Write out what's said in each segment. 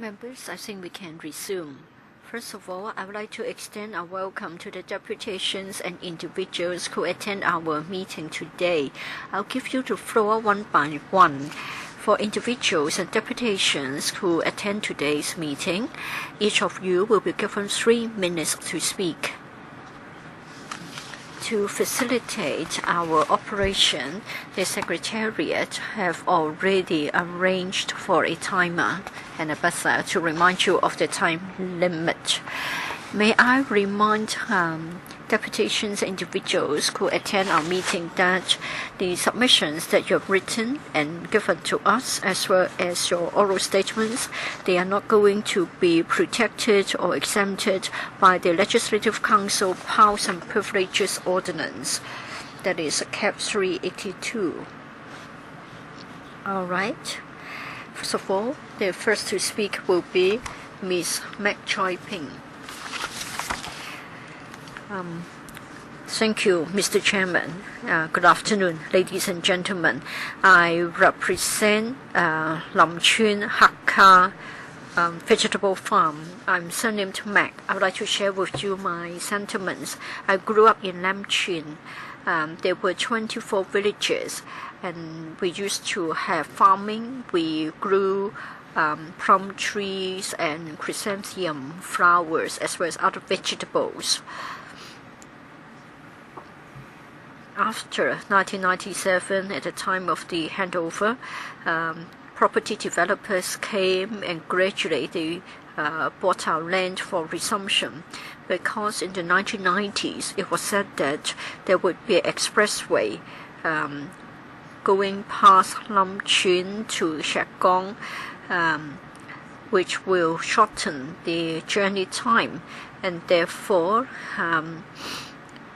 Members, I think we can resume. First of all, I would like to extend our welcome to the deputations and individuals who attend our meeting today. I'll give you the floor one by one. For individuals and deputations who attend today's meeting, each of you will be given 3 minutes to speak. To facilitate our operation, the Secretariat have already arranged for a timer and a buzzer to remind you of the time limit. May I remind deputations and individuals who attend our meeting that the submissions that you have written and given to us, as well as your oral statements, they are not going to be protected or exempted by the Legislative Council Powers and Privileges Ordinance, that is Cap 382. All right. First of all, the first to speak will be Ms. Wai-chuen. Thank you, Mr. Chairman. Good afternoon, ladies and gentlemen. I represent林村客家vegetable farm. I'm surnamed Mac. I would like to share with you my sentiments. I grew up in Wai-chuen. There were 24 villages, and we used to have farming. We grew plum trees and chrysanthemum flowers, as well as other vegetables. After 1997, at the time of the handover, property developers came and gradually they bought our land for resumption, because in the 1990s it was said that there would be an expressway going past Wai-chuen to Shakong, which will shorten the journey time, and therefore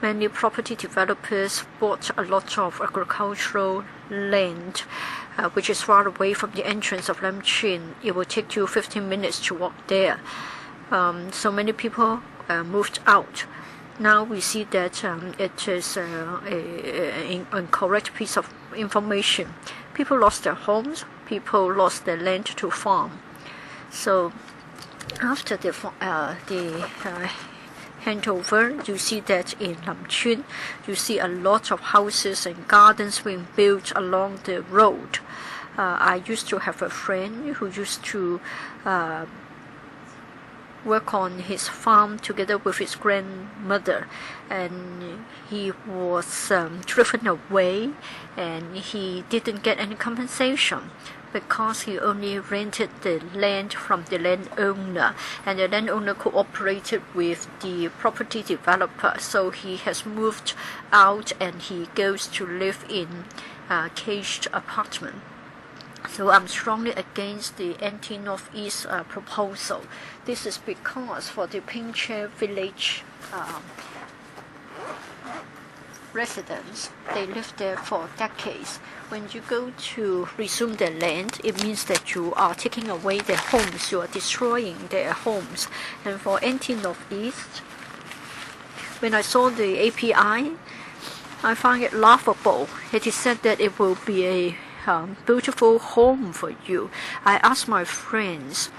many property developers bought a lot of agricultural land, which is far away from the entrance of Wai-chuen. It will take you 15 minutes to walk there. So many people moved out. Now we see that it is an incorrect piece of information. People lost their homes, people lost their land to farm. So after the handover, you see that in Wai-chuen, you see a lot of houses and gardens being built along the road. I used to have a friend who used to work on his farm together with his grandmother, and he was driven away, and he didn't get any compensation, because he only rented the land from the landowner, and the landowner cooperated with the property developer. So he has moved out and he goes to live in a caged apartment. So I'm strongly against the anti-northeast proposal. This is because for the Pingche village residents, they lived there for decades. When you go to resume their land, it means that you are taking away their homes, you are destroying their homes. And for anti-northeast, when I saw the API, I found it laughable. It is said that it will be a beautiful home for you. I asked my friends,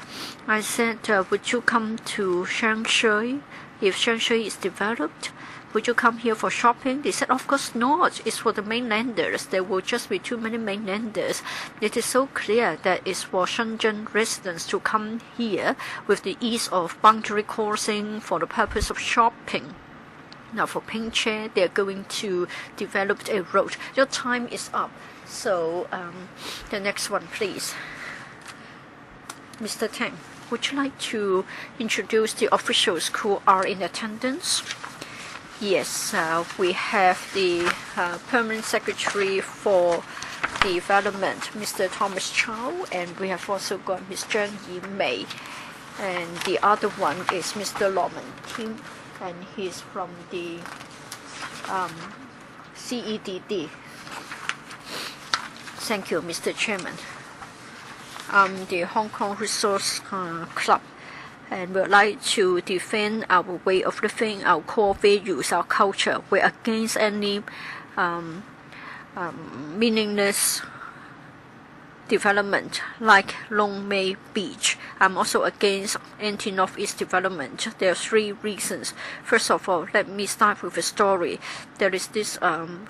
I said, would you come to Shanghai if Shanghai is developed? Would you come here for shopping? They said, of course not. It's for the mainlanders. There will just be too many mainlanders. It is so clear that it's for Shenzhen residents to come here with the ease of boundary crossing for the purpose of shopping. Now for Pingche, they're going to develop a road. Your time is up. So the next one, please. Mr. Tang, would you like to introduce the officials who are in attendance? Yes, we have the Permanent Secretary for Development, Mr. Thomas Chow, and we have also got Ms. Zheng Yimei. And the other one is Mr. Norman Kim, and he's from the CEDD. Thank you, Mr. Chairman. The Hong Kong Resource Club, and we'd like to defend our way of living, our core values, our culture. We're against any meaningless development like Long May Beach. I'm also against anti-northeast development. There are 3 reasons. First of all, let me start with a story. There is this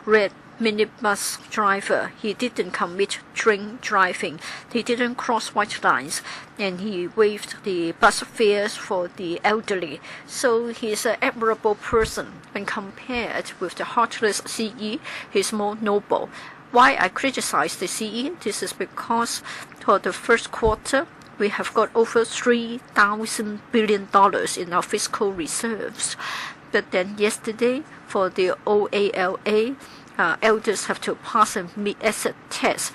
red minibus driver. He didn't commit drink driving. He didn't cross white lines, and he waived the bus fares for the elderly. So he's an admirable person. When compared with the heartless CE, he's more noble. Why I criticize the CE? This is because for the first quarter, we have got over $3,000 billion in our fiscal reserves. But then yesterday, for the OALA, elders have to pass a mid-asset test,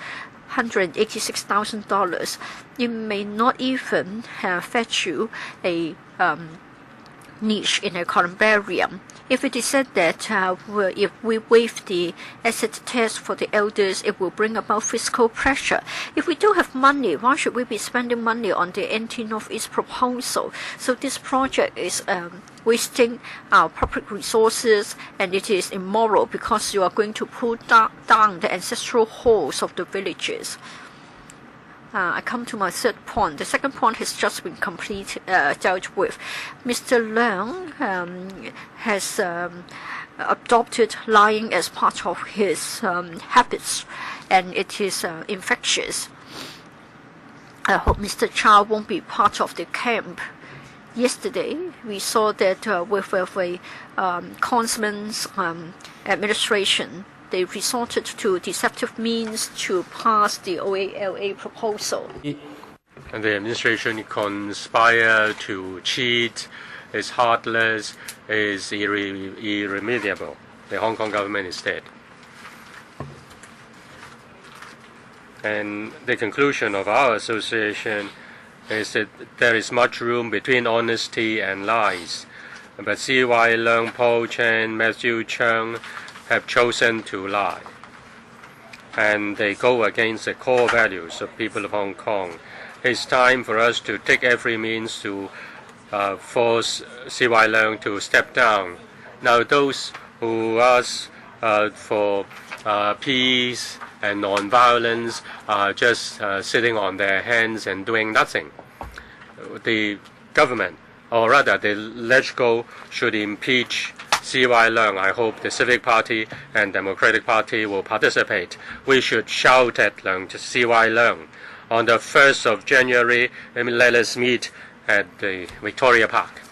$186,000. It may not even fetch you a niche in a columbarium. If it is said that if we waive the asset test for the elders, it will bring about fiscal pressure. If we don't have money, why should we be spending money on the anti-northeast proposal? So this project is wasting our public resources, and it is immoral because you are going to pull down the ancestral halls of the villages. I come to my 3rd point. The 2nd point has just been dealt with. Mr. Leung has adopted lying as part of his habits, and it is infectious. I hope Mr. Chow won't be part of the camp. Yesterday, we saw that with a consummate administration, they resorted to deceptive means to pass the OALA proposal. And the administration conspire to cheat, is heartless, is irremediable. The Hong Kong government is dead. And the conclusion of our association is that there is much room between honesty and lies. But C.Y. Leung, Paul Chen, Matthew Chung have chosen to lie. And they go against the core values of people of Hong Kong. It's time for us to take every means to force C.Y. Leung to step down. Now those who ask for peace and non-violence are just sitting on their hands and doing nothing. The government, or rather the LegCo, should impeach C.Y. Leung. I hope the Civic Party and Democratic Party will participate. We should shout at C.Y. Leung. On the 1st of January, let us meet at the Victoria Park.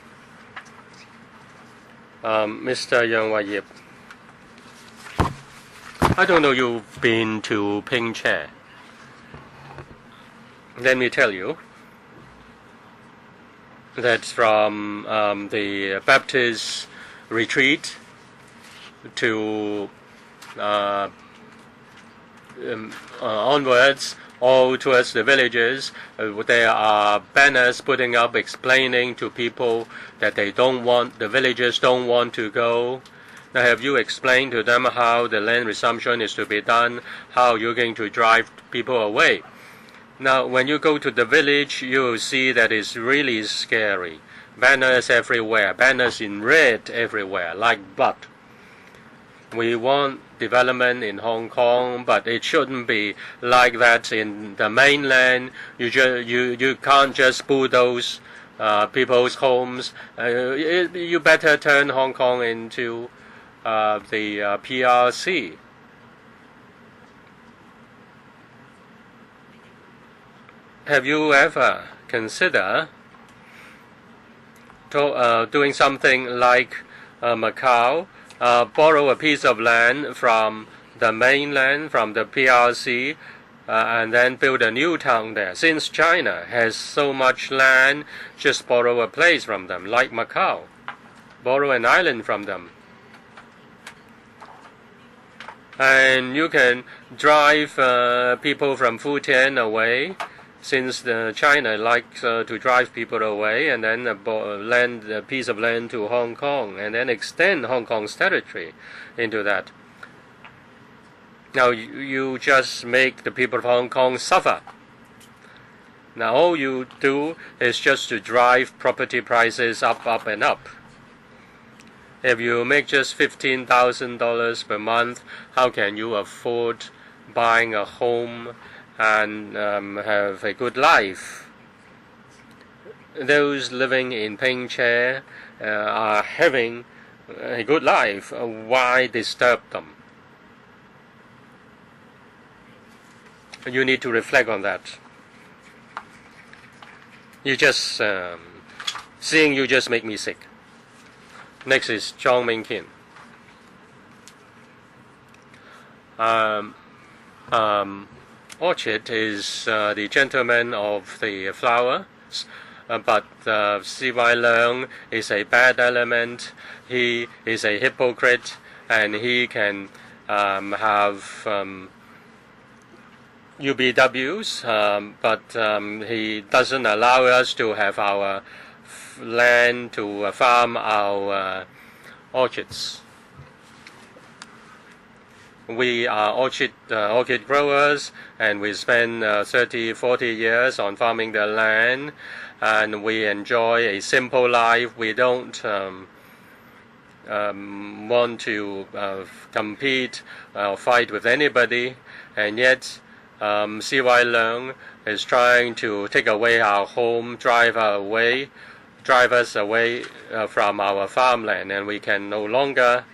Mr. Yang Wai-yip, I don't know you've been to Ping Chair. Let me tell you that from the Baptist retreat to onwards, all towards the villages, there are banners putting up explaining to people that the villagers don't want to go. Now, have you explained to them how the land resumption is to be done, how you're going to drive people away? Now, when you go to the village, you'll see that it's really scary. Banners everywhere, banners in red everywhere, like blood. We want development in Hong Kong, but it shouldn't be like that in the mainland. You can't just bulldoze people's homes. You better turn Hong Kong into the PRC. Have you ever considered doing something like Macau, borrow a piece of land from the mainland, from the PRC, and then build a new town there? Since China has so much land, just borrow a place from them, like Macau. Borrow an island from them. And you can drive people from Fujian away, since China likes to drive people away, and then lend a piece of land to Hong Kong, and then extend Hong Kong's territory into that. Now you just make the people of Hong Kong suffer. Now all you do is just to drive property prices up, up, and up. If you make just $15,000 per month, how can you afford buying a home and have a good life. Those living in pink chair are having a good life. Why disturb them? You need to reflect on that. You just seeing you just make me sick. Next is John Minkin. Orchid is the gentleman of the flowers, but C.Y. Leung is a bad element. He is a hypocrite, and he can have UBWs, but he doesn't allow us to have our land to farm our orchids. We are orchid growers, and we spend 30-40 years on farming the land, and we enjoy a simple life. We don't want to compete or fight with anybody, and yet C.Y. Leung is trying to take away our home, drive us away from our farmland, and we can no longer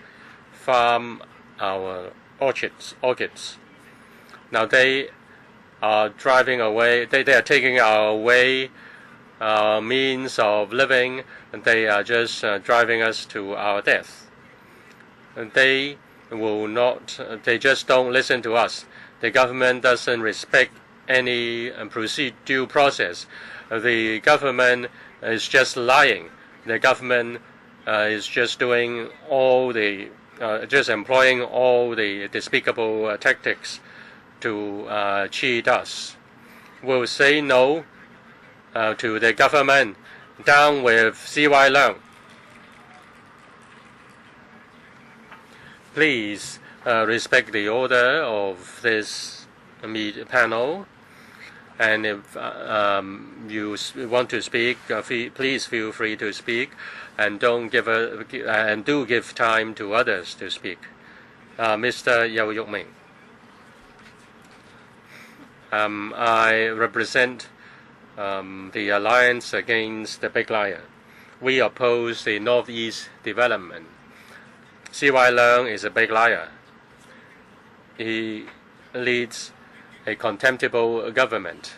farm our orchids. Now they are driving away, they are taking away our means of living, and they are just driving us to our death. And they they just don't listen to us. The government doesn't respect any due process. The government is just lying. The government is just doing just employing all the despicable tactics to cheat us. We'll say no to the government. Down with C.Y. Leung. Please respect the order of this panel, and if you want to speak, please feel free to speak, and do give time to others to speak. Mr. Yeo Yuk Ming. I represent the Alliance Against the Big Liar. We oppose the Northeast development. C.Y. Leung is a big liar. He leads a contemptible government.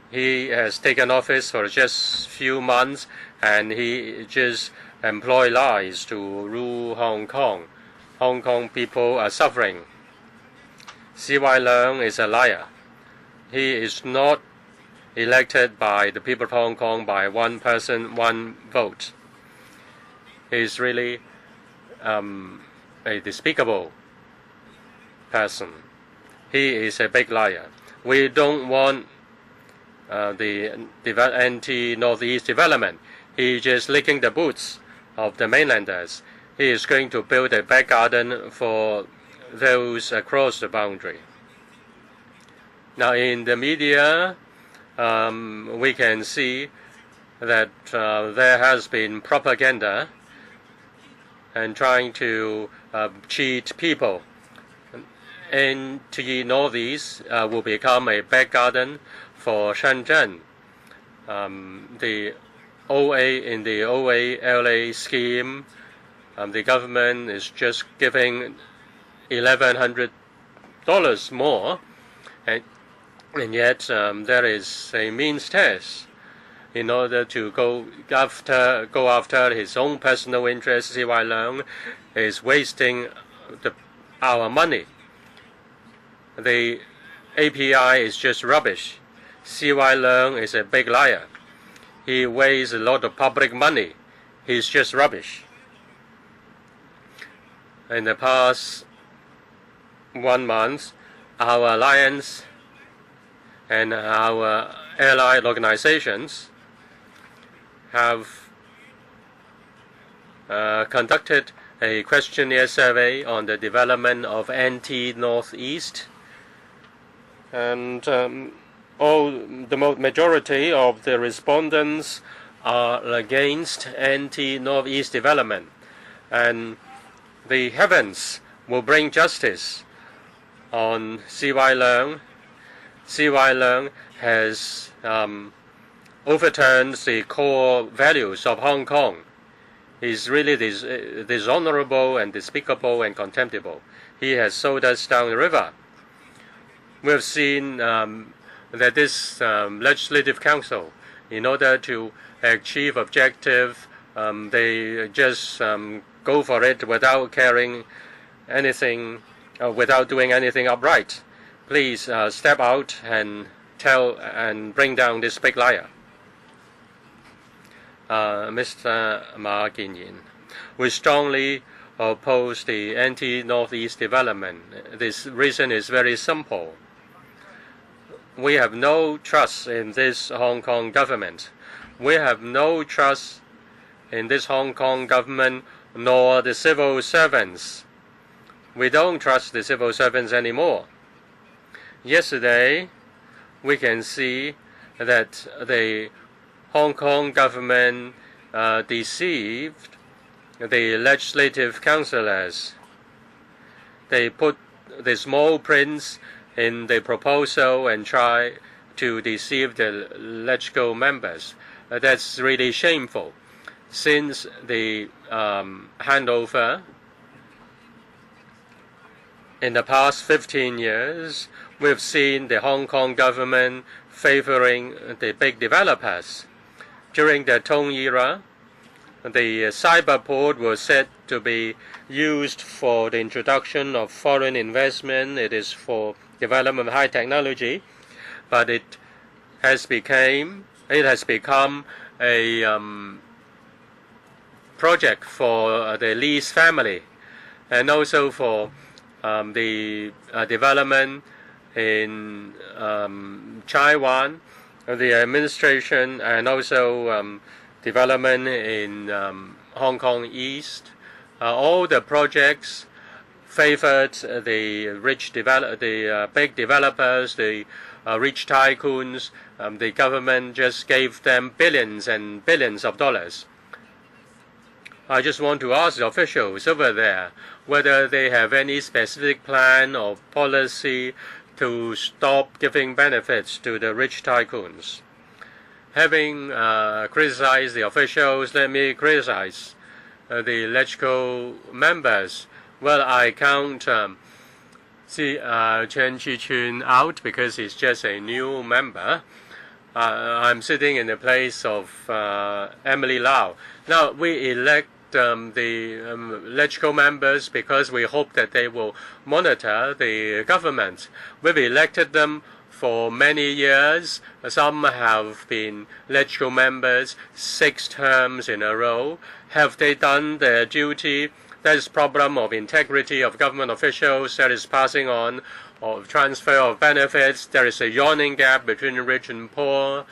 He has taken office for just few months, and he just employs lies to rule Hong Kong. Hong Kong people are suffering. C.Y. Leung is a liar. He is not elected by the people of Hong Kong by one person, one vote. He is really a despicable person. He is a big liar. We don't want the anti-Northeast development. He is just licking the boots of the mainlanders. He is going to build a back garden for those across the boundary. Now in the media, we can see that there has been propaganda and trying to cheat people. Northeast will become a back garden for Shenzhen. The in the OA-LA scheme, the government is just giving $1,100 more, and yet there is a means test in order to go after his own personal interests. C.Y. Leung is wasting our money. The API is just rubbish. C.Y. Leung is a big liar. He wastes a lot of public money. He's just rubbish. In the past 1 month, our alliance and our allied organizations have conducted a questionnaire survey on the development of anti-Northeast, and the majority of the respondents are against anti-Northeast development, and the heavens will bring justice on C.Y. Leung. C.Y. Leung has overturned the core values of Hong Kong. He's really dishonorable and despicable and contemptible. He has sold us down the river. We have seen that this Legislative Council, in order to achieve objective, they just go for it without caring anything, without doing anything upright. Please step out and tell and bring down this big liar. Mr. Ma Kinyin, we strongly oppose the anti-Northeast development. This reason is very simple. We have no trust in this Hong Kong government. We have no trust in this Hong Kong government nor the civil servants. We don't trust the civil servants anymore. Yesterday, we can see that the Hong Kong government deceived the legislative councillors. They put the small prints in the proposal and try to deceive the LegCo members. That's really shameful. Since the handover in the past 15 years, we've seen the Hong Kong government favoring the big developers. During the Tong era, the cyberport was said to be used for the introduction of foreign investment. It is for development of high technology, but it has become a project for the Lee's family, and also for the development in Taiwan, the administration, and also development in Hong Kong East. All the projects favored the big developers, the rich tycoons. The government just gave them billions and billions of dollars. I just want to ask the officials over there whether they have any specific plan or policy to stop giving benefits to the rich tycoons. Having criticized the officials, let me criticize the LegCo members. Well, I count Chen Chi-chun out because he's just a new member. I'm sitting in the place of Emily Lau. Now, we elect the LegCo members because we hope that they will monitor the government. We've elected them for many years. Some have been LegCo members 6 terms in a row. Have they done their duty? That is problem of integrity of government officials. That is passing on of transfer of benefits. There is a yawning gap between rich and poor.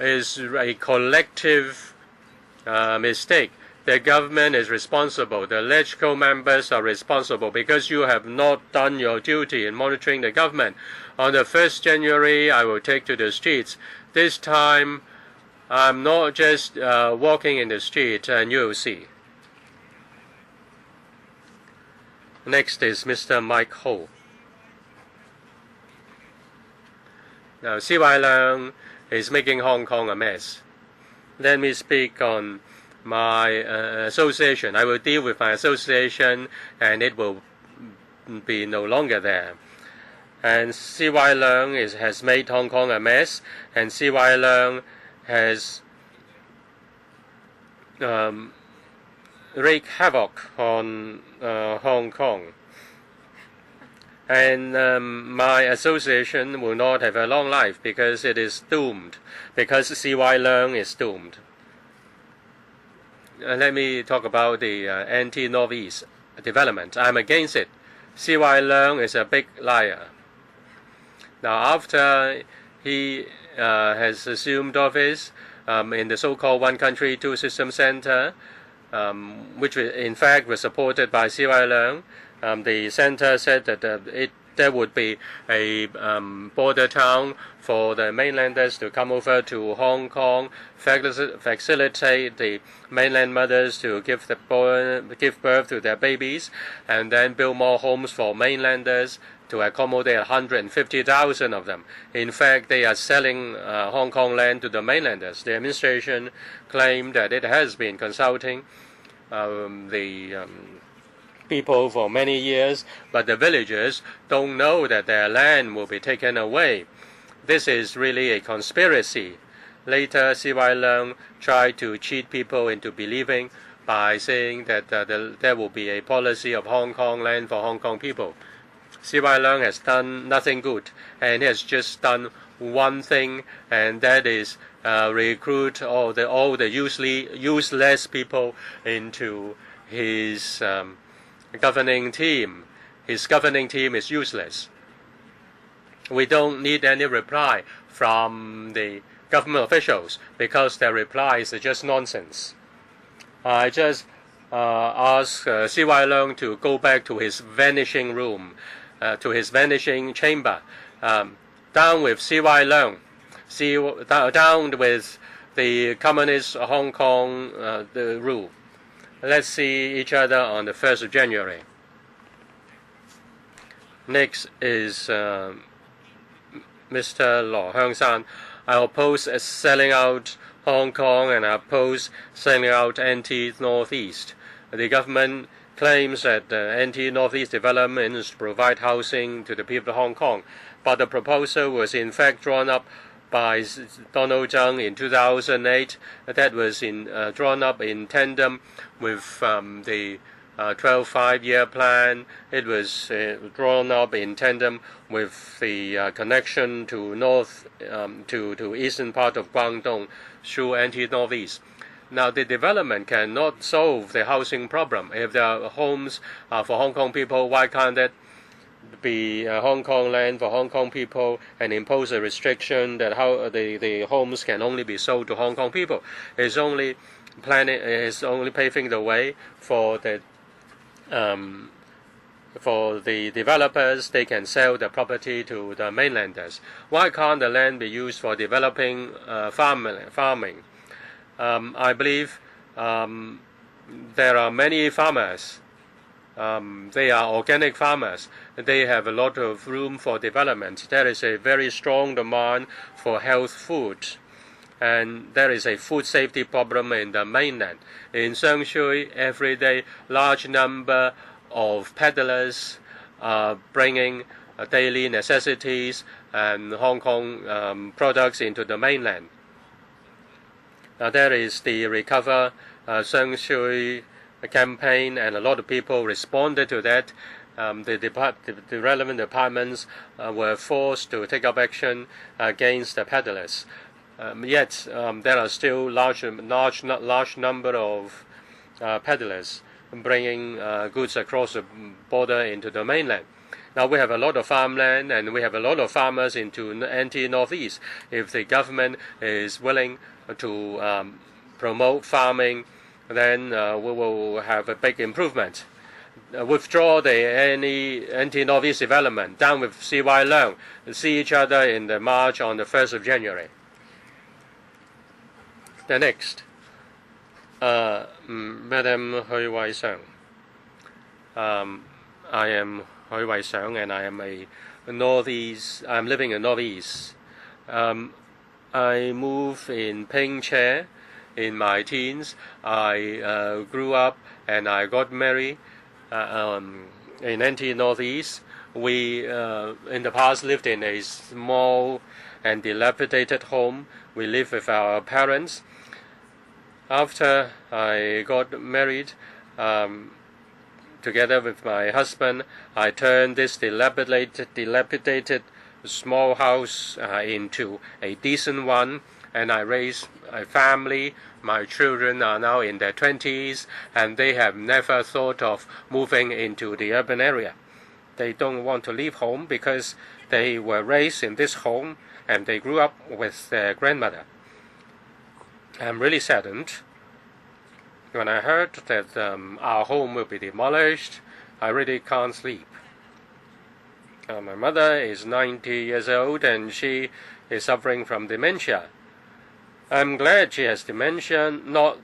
It is a collective mistake. The government is responsible. The LegCo members are responsible because you have not done your duty in monitoring the government. On the 1st January, I will take to the streets. This time, I'm not just walking in the street, and you'll see. Next is Mr. Mike Ho. Now, C.Y. Leung is making Hong Kong a mess. Let me speak on my association. I will deal with my association, and it will be no longer there. And C.Y. Leung has made Hong Kong a mess, and C.Y. Leung has wreaked havoc on Hong Kong. And my association will not have a long life because it is doomed, because C.Y. Leung is doomed. Let me talk about the anti-Northeast development. I'm against it. C.Y. Leung is a big liar. Now, after he has assumed office in the so-called One Country, Two System Center, which in fact was supported by C.Y. Leung, the center said that there would be a border town for the mainlanders to come over to Hong Kong, facilitate the mainland mothers to give birth to their babies, and then build more homes for mainlanders. to accommodate 150,000 of them. In fact, they are selling Hong Kong land to the mainlanders. The administration claimed that it has been consulting the people for many years, but the villagers don't know that their land will be taken away. This is really a conspiracy. Later, C.Y. Leung tried to cheat people into believing by saying that there will be a policy of Hong Kong land for Hong Kong people. C.Y. Leung has done nothing good, and he has just done one thing, and that is recruit all the useless people into his governing team. His governing team is useless. We don't need any reply from the government officials because their replies are just nonsense. I just ask C.Y. Leung to go back to his vanishing room, to his vanishing chamber. Down with C.Y. Leung. Down with the communist Hong Kong the rule. Let's see each other on the 1st of January. Next is Mr. Law Hang San. I oppose selling out Hong Kong and I oppose selling out NT Northeast. The government claims that NT Northeast development is to provide housing to the people of Hong Kong, but the proposal was in fact drawn up by Donald Tsang in 2008. That was drawn up in tandem with the 12 5-year plan. It was drawn up in tandem with the connection to to eastern part of Guangdong through NT-Northeast. Now, the development cannot solve the housing problem. If there are homes for Hong Kong people, why can't that be Hong Kong land for Hong Kong people and impose a restriction that the homes can only be sold to Hong Kong people? It's only paving the way for the developers. They can sell the property to the mainlanders. Why can't the land be used for developing farming? I believe there are many farmers. They are organic farmers. They have a lot of room for development. There is a very strong demand for health food. And there is a food safety problem in the mainland. In Shengshui, every day, large number of peddlers are bringing daily necessities and Hong Kong products into the mainland. Now, there is the Recover Shengshui campaign, and a lot of people responded to that. The relevant departments were forced to take up action against the peddlers. Yet there are still large number of peddlers bringing goods across the border into the mainland. Now we have a lot of farmland and we have a lot of farmers into NT Northeast. If the government is willing to promote farming, then we will have a big improvement. Withdraw any NT Northeast development. Down with C.Y. Leung. See each other in the march on the 1st of January. The next, Madam Hui Wai-chuen. I am Hui Wai-chuen and I am a Northeast. I'm living in Northeast. I moved in Ping Chair in my teens. I grew up and I got married in NT Northeast. We in the past lived in a small and dilapidated home. We lived with our parents. After I got married, together with my husband, I turned this dilapidated small house into a decent one, and I raised a family. My children are now in their 20s, and they have never thought of moving into the urban area. They don't want to leave home because they were raised in this home, and they grew up with their grandmother. I'm really saddened. When I heard that our home will be demolished, I really can't sleep. My mother is 90 years old and she is suffering from dementia. I'm glad she has dementia, not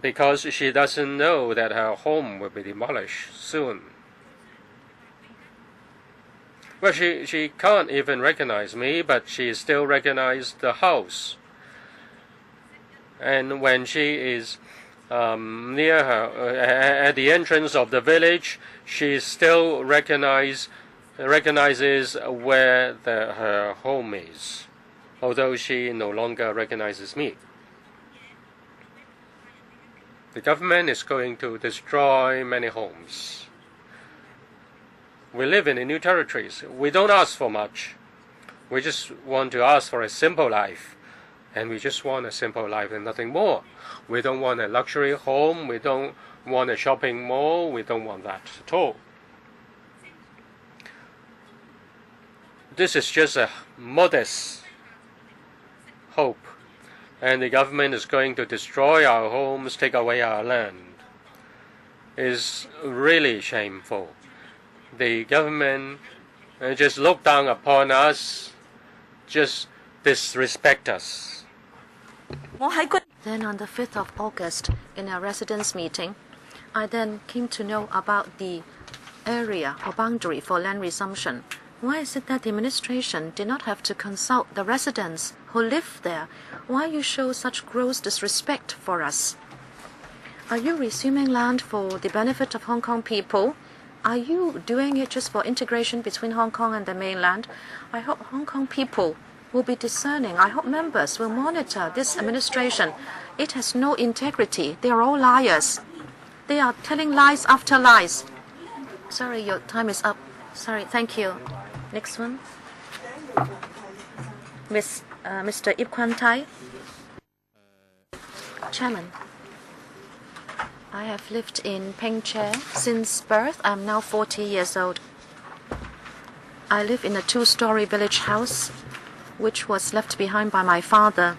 because she doesn't know that her home will be demolished soon. Well, she can't even recognize me, but she still recognized the house. And when she is near her, at the entrance of the village, she still recognizes where her home is, although she no longer recognizes me. The government is going to destroy many homes. We live in the new territories. We don't ask for much. We just want to ask for a simple life. And we just want a simple life and nothing more. We don't want a luxury home. We don't want a shopping mall. We don't want that at all. This is just a modest hope. And the government is going to destroy our homes, take away our land. It's really shameful. The government just look down upon us, just disrespect us. Then on the 5th of August, in a residents' meeting, I then came to know about the area or boundary for land resumption. Why is it that the administration did not have to consult the residents who live there? Why you show such gross disrespect for us? Are you resuming land for the benefit of Hong Kong people? Are you doing it just for integration between Hong Kong and the mainland? I hope Hong Kong people will be discerning. I hope members will monitor this administration. It has no integrity. They are all liars. They are telling lies after lies. Sorry, your time is up. Sorry, thank you. Next one. Mr. Ip Kwan Tai. Chairman, I have lived in Peng Chair since birth. I'm now 40 years old. I live in a 2-story village house, which was left behind by my father.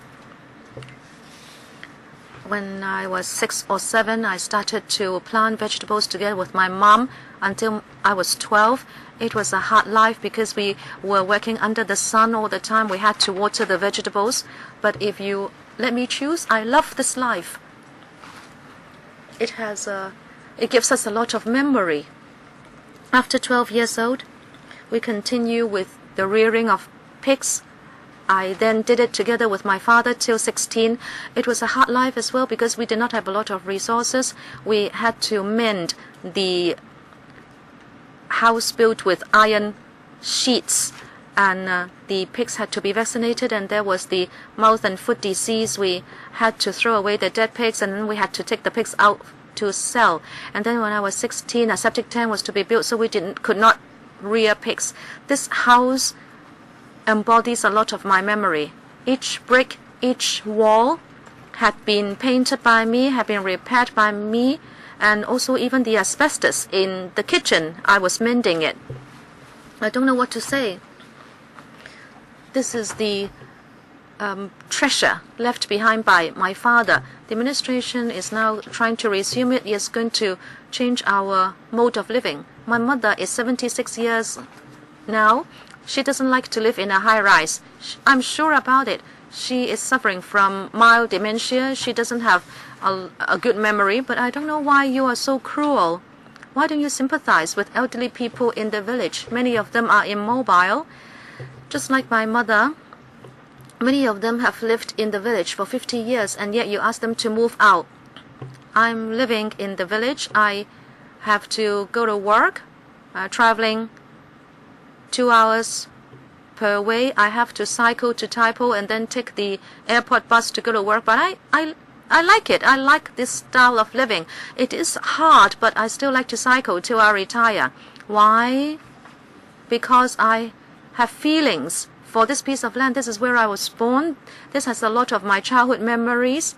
When I was 6 or 7, I started to plant vegetables together with my mom until I was 12. It was a hard life because we were working under the sun all the time. We had to water the vegetables. But if you let me choose, I love this life. It gives us a lot of memory. After 12 years old, we continue with the rearing of pigs. I then did it together with my father till 16. It was a hard life as well because we did not have a lot of resources. We had to mend the house built with iron sheets, and the pigs had to be vaccinated, and there was the mouth and foot disease. We had to throw away the dead pigs, and then we had to take the pigs out to sell. And then when I was 16, a septic tank was to be built, so we could not rear pigs. This house embodies a lot of my memory. Each brick, each wall had been painted by me, had been repaired by me, and also even the asbestos in the kitchen, I was mending it. I don't know what to say. This is the treasure left behind by my father. The administration is now trying to resume it. It is going to change our mode of living. My mother is 76 years now. She doesn't like to live in a high-rise. I'm sure about it. She is suffering from mild dementia. She doesn't have a good memory, but I don't know why you are so cruel. Why don't you sympathize with elderly people in the village? Many of them are immobile. Just like my mother, many of them have lived in the village for 50 years, and yet you ask them to move out. I'm living in the village. I have to go to work, traveling 2 hours per way. I have to cycle to Tai Po and then take the airport bus to go to work. But I like it. I like this style of living. It is hard, but I still like to cycle till I retire. Why? Because I have feelings for this piece of land. This is where I was born. This has a lot of my childhood memories.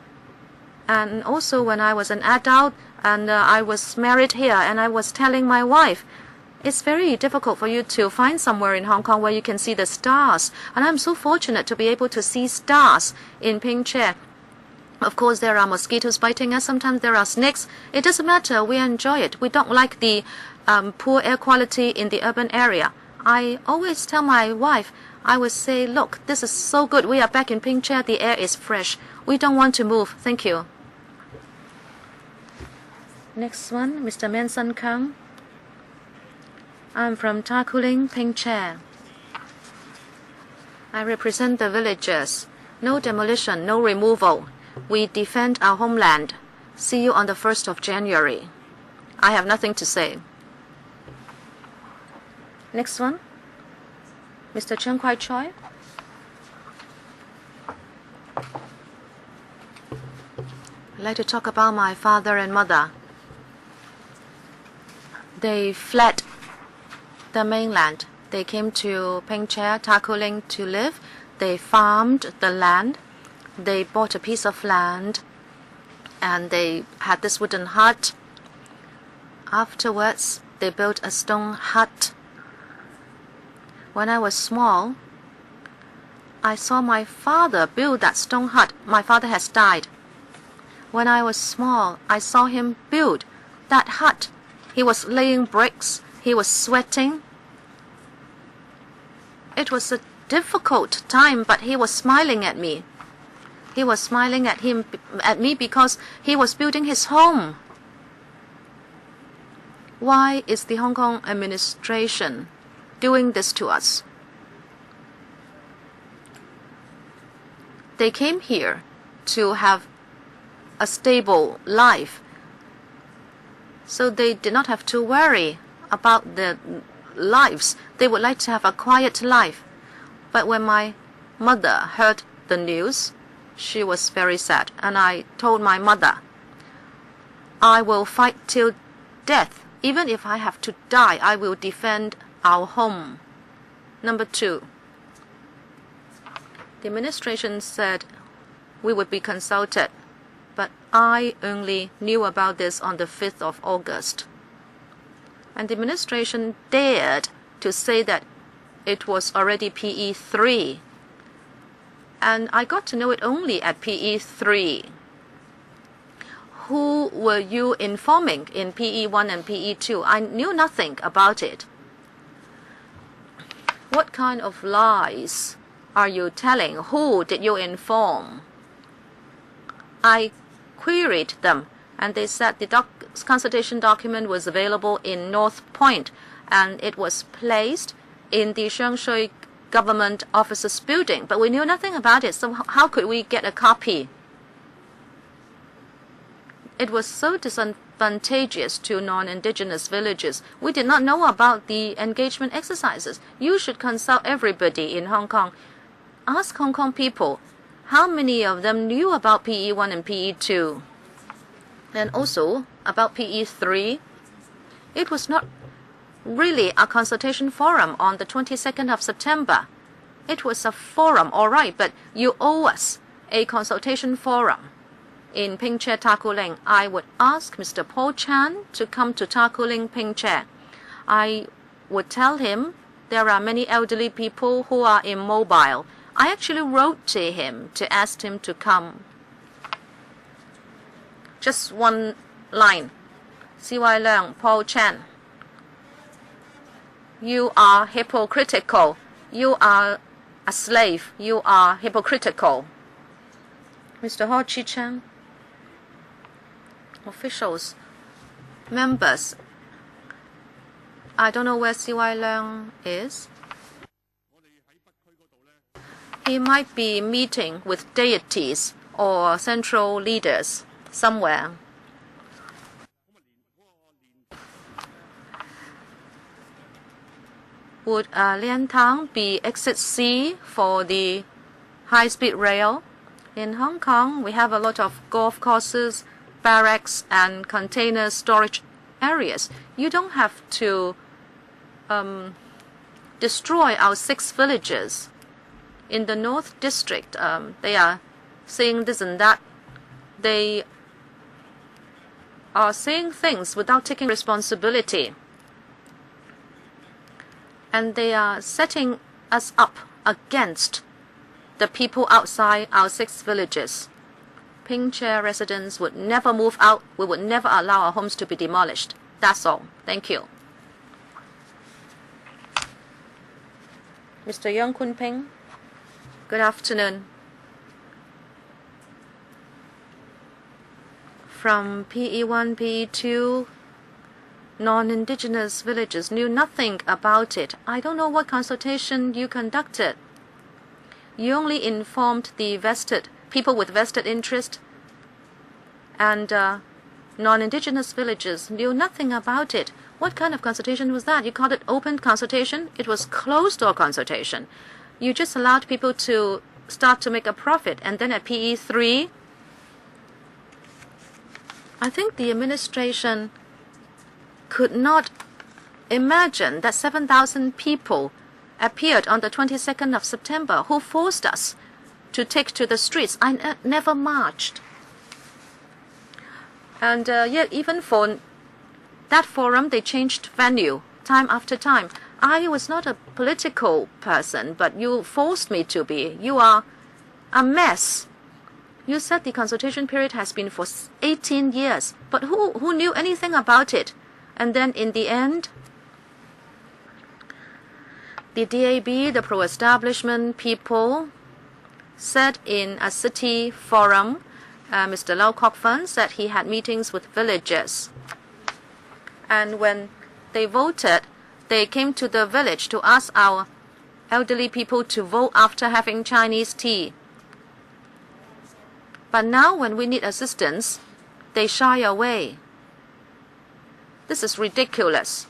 And also when I was an adult and I was married here, and I was telling my wife, it's very difficult for you to find somewhere in Hong Kong where you can see the stars. And I'm so fortunate to be able to see stars in Peng Chair. Of course, there are mosquitoes biting us. Sometimes there are snakes. It doesn't matter. We enjoy it. We don't like the poor air quality in the urban area. I always tell my wife, I would say, look, this is so good. We are back in Peng Chair. The air is fresh. We don't want to move. Thank you. Next one, Mr. Manson Kang. I'm from Takuling, Pingche. I represent the villagers. No demolition, no removal. We defend our homeland. See you on the 1st of January. I have nothing to say. Next one. Mr. Chen Kwai-choi. I'd like to talk about my father and mother. They fled the mainland. They came to Pingche, Takuling to live. They farmed the land. They bought a piece of land and they had this wooden hut. Afterwards, they built a stone hut. When I was small, I saw my father build that stone hut. My father has died. When I was small, I saw him build that hut. He was laying bricks. He was sweating. It was a difficult time, but he was smiling at me. He was smiling at me because he was building his home. Why is the Hong Kong administration doing this to us? They came here to have a stable life, so they did not have to worry about their lives. They would like to have a quiet life. But when my mother heard the news, she was very sad, and I told my mother, I will fight till death. Even if I have to die, I will defend our home. Number 2, the administration said we would be consulted, but I only knew about this on the 5th of August. And the administration dared to say that it was already PE3. And I got to know it only at PE3. Who were you informing in PE1 and PE2? I knew nothing about it. What kind of lies are you telling? Who did you inform? I queried them, and they said the consultation document was available in North Point, and it was placed in the Shangshui government offices building, but we knew nothing about it, so how could we get a copy? It was so disadvantageous to non-indigenous villages. We did not know about the engagement exercises. You should consult everybody in Hong Kong. Ask Hong Kong people, how many of them knew about PE1 and PE2? And also about PE3. It was not really a consultation forum on the 22nd of September. It was a forum, all right, but you owe us a consultation forum in Pingche, Takuling. I would ask Mr. Paul Chan to come to Takuling, Pingche. I would tell him there are many elderly people who are immobile. I actually wrote to him to ask him to come. Just one line. C.Y. Leung, Paul Chan. You are hypocritical. You are a slave. You are hypocritical. Mr. Ho Chi Chang, officials, members, I don't know where C.Y. Leung is. He might be meeting with deities or central leaders somewhere. Would Lian Tang be exit C for the high-speed rail? In Hong Kong, we have a lot of golf courses, barracks, and container storage areas. You don't have to destroy our 6 villages. In the North District, they are saying this and that. They are saying things without taking responsibility. And they are setting us up against the people outside our 6 villages. Pingche residents would never move out. We would never allow our homes to be demolished. That's all. Thank you. Mr. Yong Kun Ping, good afternoon. From PE1, PE2, non-indigenous villages knew nothing about it. I don't know what consultation you conducted. You only informed the people with vested interest, and non-indigenous villages knew nothing about it. What kind of consultation was that? You called it open consultation? It was closed-door consultation. You just allowed people to start to make a profit, and then at PE3, I think the administration could not imagine that 7,000 people appeared on the 22nd of September who forced us to take to the streets. I never marched. And yet even for that forum, they changed venue time after time. I was not a political person, but you forced me to be. You are a mess. You said the consultation period has been for 18 years, but who knew anything about it? And then in the end, the DAB, the pro-establishment people, said in a city forum, Mr. Lau Kok Fan said he had meetings with villagers. And when they voted, they came to the village to ask our elderly people to vote after having Chinese tea. But now when we need assistance, they shy away. This is ridiculous.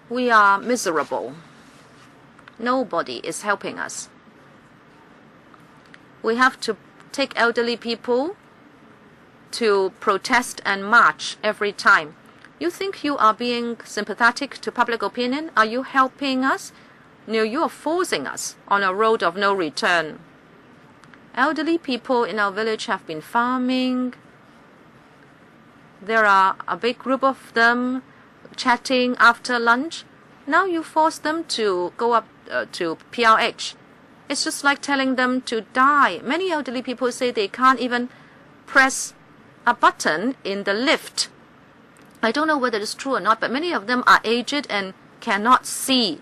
We are miserable. Nobody is helping us. We have to take elderly people to protest and march every time. You think you are being sympathetic to public opinion? Are you helping us? No, you are forcing us on a road of no return. Elderly people in our village have been farming. There are a big group of them chatting after lunch. Now you force them to go up to PRH. It's just like telling them to die. Many elderly people say they can't even press a button in the lift. I don't know whether it's true or not, but many of them are aged and cannot see.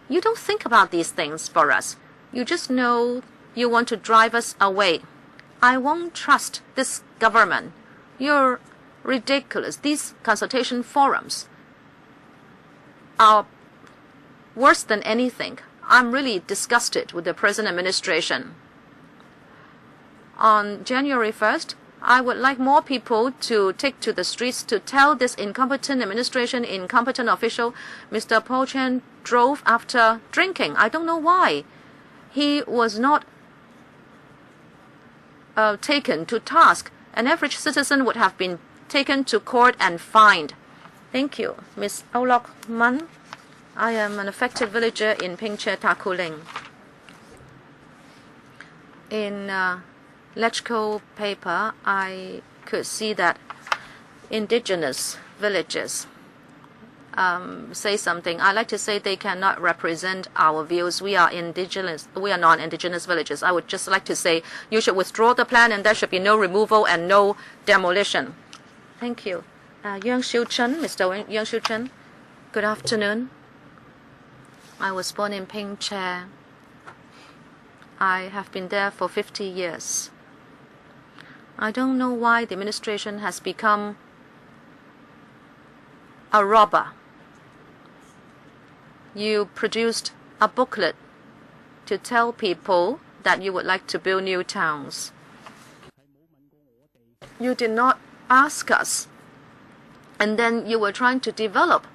You don't think about these things for us. You just know you want to drive us away. I won't trust this government. You're ridiculous. These consultation forums are worse than anything. I'm really disgusted with the present administration. On January 1st, I would like more people to take to the streets to tell this incompetent administration, incompetent official, Mr. Wai-chuen drove after drinking. I don't know why. He was not taken to task. An average citizen would have been taken to court and fined. Thank you. Ms. Aulok Man. I am an affected villager in Pingche Takuling. In Legislative paper, I could see that indigenous villages say something. I like to say they cannot represent our views. We are indigenous. We are non-indigenous villages. I would just like to say you should withdraw the plan and there should be no removal and no demolition. Thank you. Yang Xiu-chen, Mr. Yang Xiu-chen. Good afternoon. I was born in Pingche. I have been there for 50 years. I don't know why the administration has become a robber. You produced a booklet to tell people that you would like to build new towns. You did not ask us. And then you were trying to develop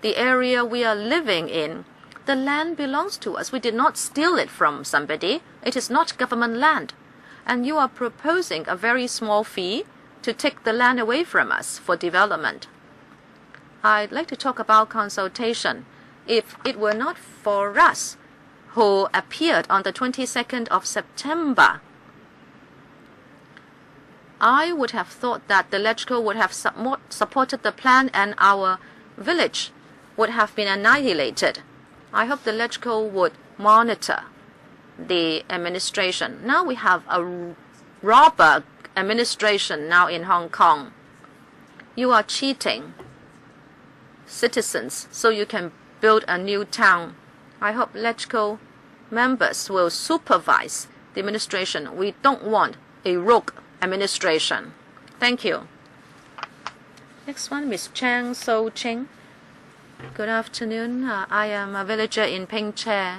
the area we are living in. The land belongs to us. We did not steal it from somebody. It is not government land. And you are proposing a very small fee to take the land away from us for development. I'd like to talk about consultation. If it were not for us who appeared on the 22nd of September, I would have thought that the Legislature would have supported the plan and our village would have been annihilated. I hope the Legislature would monitor the administration. Now we have a robber administration now in Hong Kong. You are cheating citizens so you can build a new town. I hope Legislative members will supervise the administration. We don't want a rogue administration. Thank you. Next one, Ms. Chang So Ching. Good afternoon. I am a villager in Ping Che.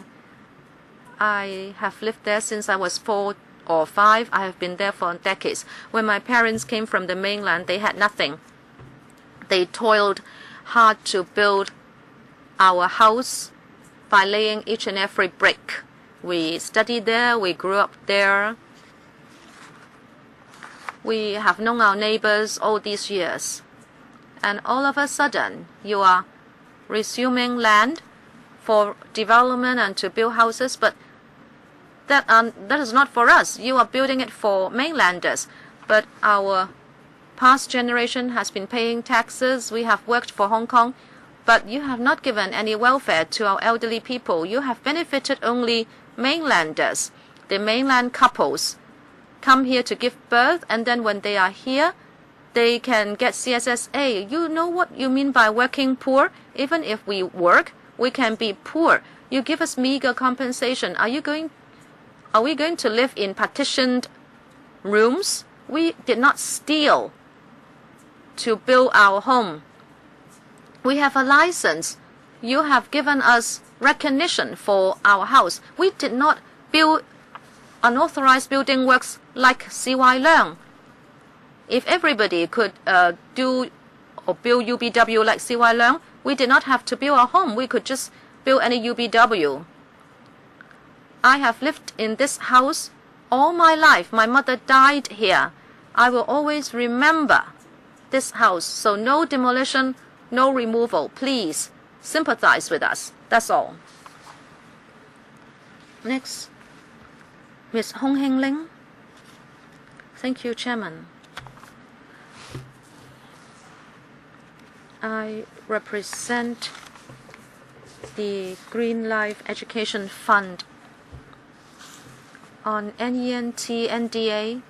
I have lived there since I was 4 or 5. I have been there for decades. When my parents came from the mainland, they had nothing. They toiled hard to build our house by laying each and every brick. We studied there, we grew up there. We have known our neighbors all these years. And all of a sudden, you are resuming land for development and to build houses, but that is not for us. You are building it for mainlanders. But our past generation has been paying taxes. We have worked for Hong Kong, but you have not given any welfare to our elderly people. You have benefited only mainlanders. The mainland couples come here to give birth, and then when they are here, they can get CSSA. You know what you mean by working poor? Even if we work, we can be poor. You give us meager compensation. Are we going to live in partitioned rooms? We did not steal to build our home. We have a license. You have given us recognition for our house. We did not build unauthorized building works like CY Leung. If everybody could do or build UBW like CY Leung, we did not have to build a home. We could just build any UBW. I have lived in this house all my life. My mother died here. I will always remember this house. So no demolition, no removal. Please sympathize with us. That's all. Next, Ms. Hong Heng Ling. Thank you, Chairman. I represent the Green Life Education Fund. On NENT NDA,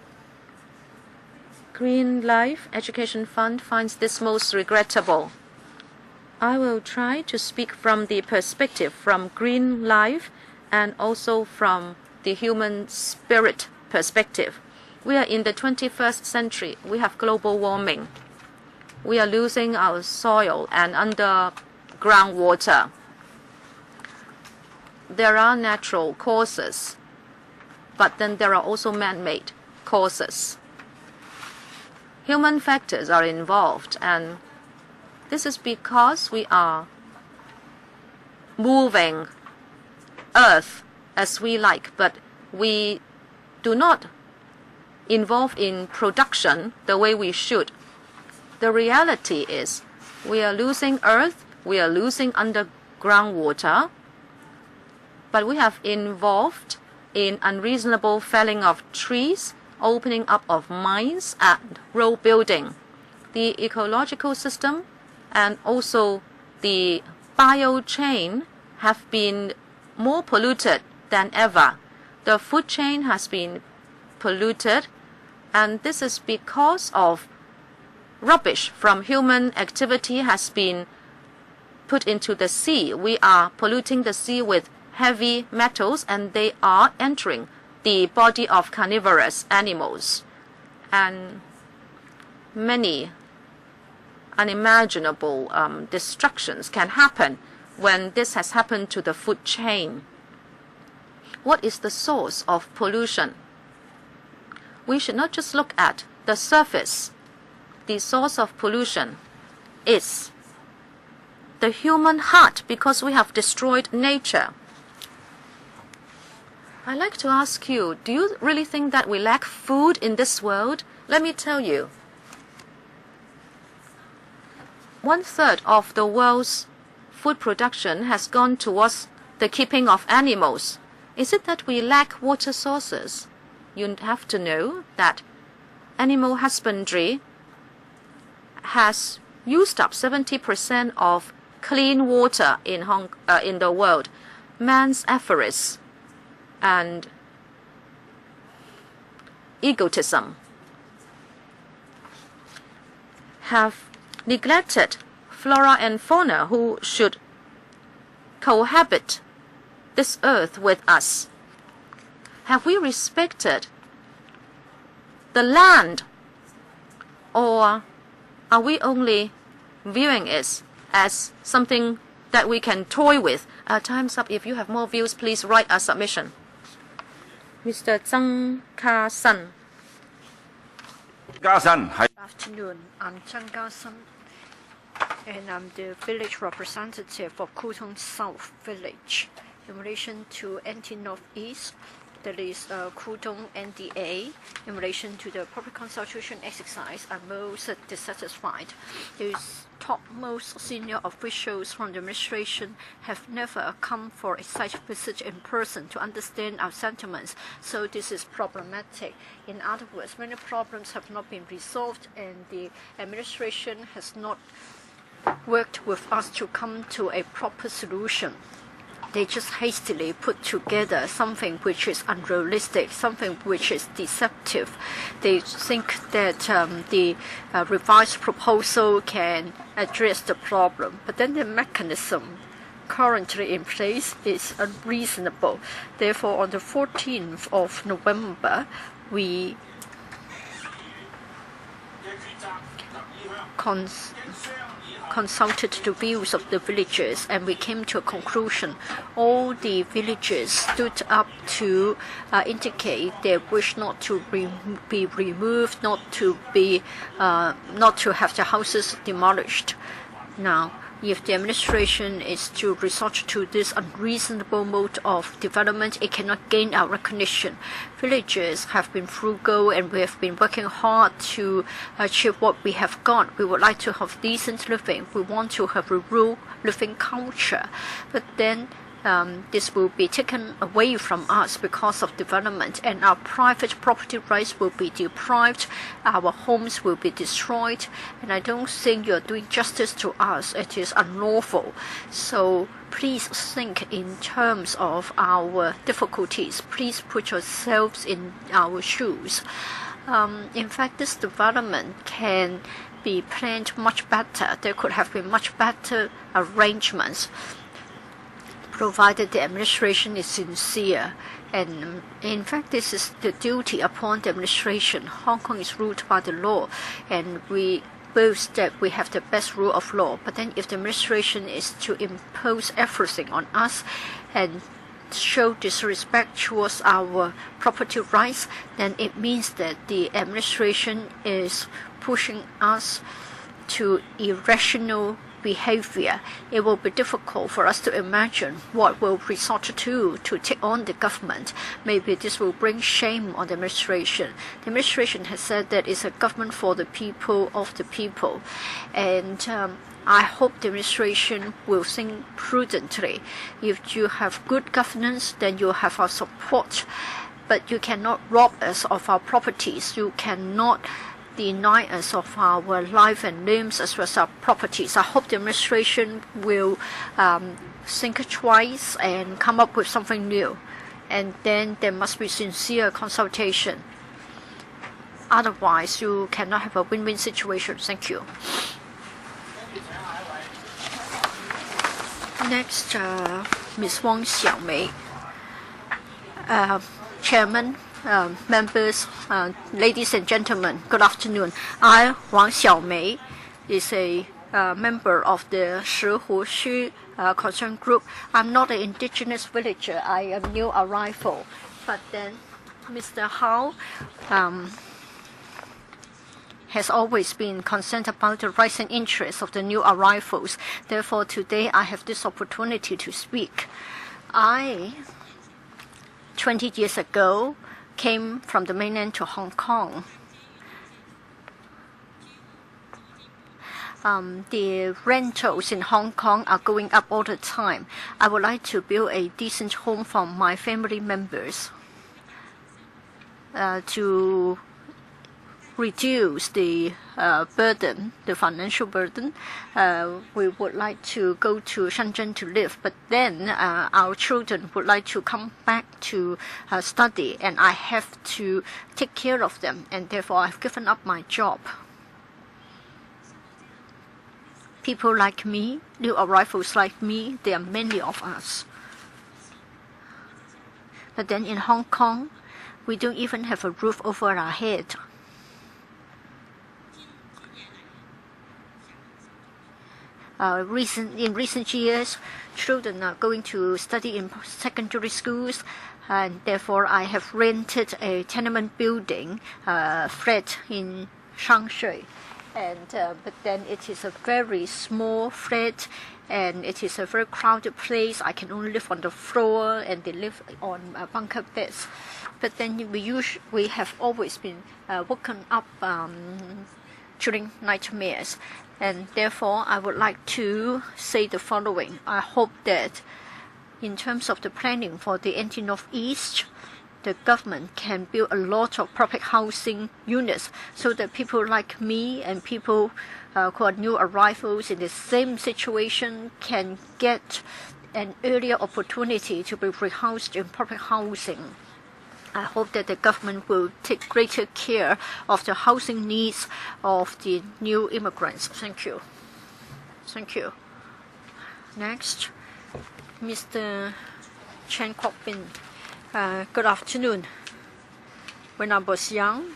Green Life Education Fund finds this most regrettable. I will try to speak from the perspective from Green Life and also from the human spirit perspective. We are in the 21st century. We have global warming. We are losing our soil and underground water. There are natural causes, but then there are also man-made causes. Human factors are involved, and this is because we are moving Earth as we like, but we do not involve in production the way we should. The reality is we are losing Earth, we are losing underground water, but we have involved in unreasonable felling of trees, opening up of mines and road building. The ecological system and also the bio chain have been more polluted than ever. The food chain has been polluted, and this is because of rubbish from human activity has been put into the sea. We are polluting the sea with heavy metals, and they are entering the body of carnivorous animals. And many unimaginable destructions can happen when this has happened to the food chain. What is the source of pollution? We should not just look at the surface. The source of pollution is the human heart, because we have destroyed nature. I'd like to ask you, do you really think that we lack food in this world? Let me tell you. 1/3 of the world's food production has gone towards the keeping of animals. Is it that we lack water sources? You have to know that animal husbandry has used up 70% of clean water in the world. Man's avarice and egotism have neglected flora and fauna who should cohabit this earth with us. Have we respected the land, or are we only viewing it as something that we can toy with. Time's up. If you have more views, please write a submission. Mr. Zhang Ka-san. Good afternoon. I'm Zhang Ka-san, and I'm the village representative for Kutong South Village. In relation to NT Northeast, that is Kutong NDA. In relation to the public consultation exercise, I'm most dissatisfied. These topmost senior officials from the administration have never come for a site visit in person to understand our sentiments, so this is problematic. In other words, many problems have not been resolved, and the administration has not worked with us to come to a proper solution. They just hastily put together something which is unrealistic, something which is deceptive. They think that the revised proposal can address the problem, but then the mechanism currently in place is unreasonable. Therefore, on the 14th of November, we consulted the views of the villagers, and we came to a conclusion. All the villagers stood up to indicate their wish not to be removed, not to have the houses demolished. Now, if the administration is to resort to this unreasonable mode of development, it cannot gain our recognition. Villagers have been frugal, and we have been working hard to achieve what we have got. We would like to have decent living. We want to have a rural living culture. But then this will be taken away from us because of development, and our private property rights will be deprived, our homes will be destroyed, and I don't think you're doing justice to us. It is unlawful. So please think in terms of our difficulties. Please put yourselves in our shoes. In fact, this development can be planned much better. There could have been much better arrangements, provided the administration is sincere. And in fact, this is the duty upon the administration. Hong Kong is ruled by the law, and we boast that we have the best rule of law. But then if the administration is to impose everything on us and show disrespect towards our property rights, then it means that the administration is pushing us to irrational behavior. It will be difficult for us to imagine what we'll resort to take on the government. Maybe this will bring shame on the administration. The administration has said that it's a government for the people, of the people, and I hope the administration will think prudently. If you have good governance, then you have our support, but you cannot rob us of our properties. You cannot deny us of our life and limbs as well as our properties. I hope the administration will think twice and come up with something new. And then there must be sincere consultation. Otherwise, you cannot have a win-win situation. Thank you. Next, Ms. Wong Xiaomei, Chairman, members, ladies and gentlemen, good afternoon. I, Wang Xiaomei, is a member of the Shihuxu concern group. I'm not an indigenous villager. I am new arrival. But then Mr. Hao has always been concerned about the rights and interests of the new arrivals. Therefore, today I have this opportunity to speak. 20 years ago, came from the mainland to Hong Kong. The rentals in Hong Kong are going up all the time. I would like to build a decent home for my family members. To reduce the burden, the financial burden, we would like to go to Shenzhen to live, but then our children would like to come back to study, and I have to take care of them, and therefore I've given up my job. People like me, new arrivals like me, there are many of us. But then in Hong Kong, we don't even have a roof over our head. in recent years, children are going to study in secondary schools, and therefore I have rented a tenement building flat in Shangshui. But then it is a very small flat, and it is a very crowded place. I can only live on the floor, and they live on bunker beds. But then we have always been woken up during nightmares, and therefore I would like to say the following. I hope that in terms of the planning for the anti-northeast, the government can build a lot of public housing units so that people like me and people who are new arrivals in the same situation can get an earlier opportunity to be rehoused in public housing. I hope that the government will take greater care of the housing needs of the new immigrants. Thank you. Thank you. Next, Mr. Chen Kwok-bin. Good afternoon. When I was young,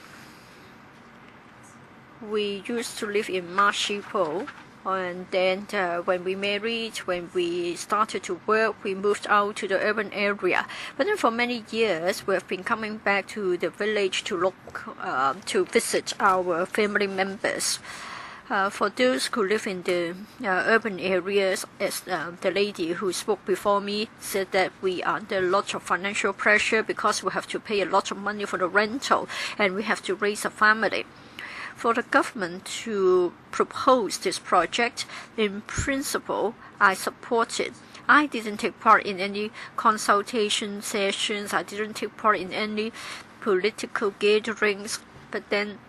we used to live in Marshipo, and then when we married, when we started to work, we moved out to the urban area. But then for many years, we have been coming back to the village to visit our family members. For those who live in the urban areas, as the lady who spoke before me said, that we are under a lot of financial pressure because we have to pay a lot of money for the rental and we have to raise a family. For the government to propose this project, in principle, I support it. I didn't take part in any consultation sessions. I didn't take part in any political gatherings. But then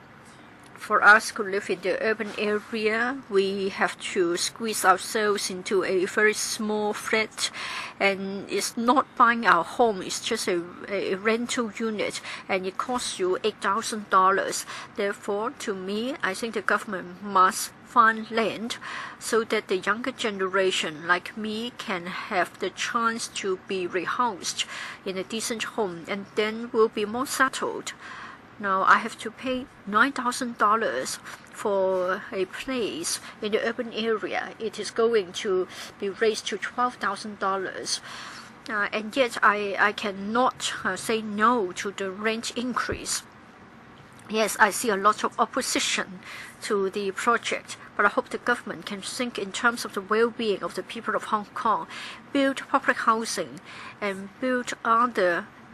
for us who live in the urban area, we have to squeeze ourselves into a very small flat, and it's not buying our home, it's just a rental unit, and it costs you $8,000. Therefore, to me, I think the government must find land so that the younger generation like me can have the chance to be rehoused in a decent home, and then we'll be more settled. Now I have to pay $9,000 for a place in the urban area. It is going to be raised to $12,000. And yet I cannot say no to the rent increase. Yes, I see a lot of opposition to the project, but I hope the government can think in terms of the well-being of the people of Hong Kong, build public housing, and build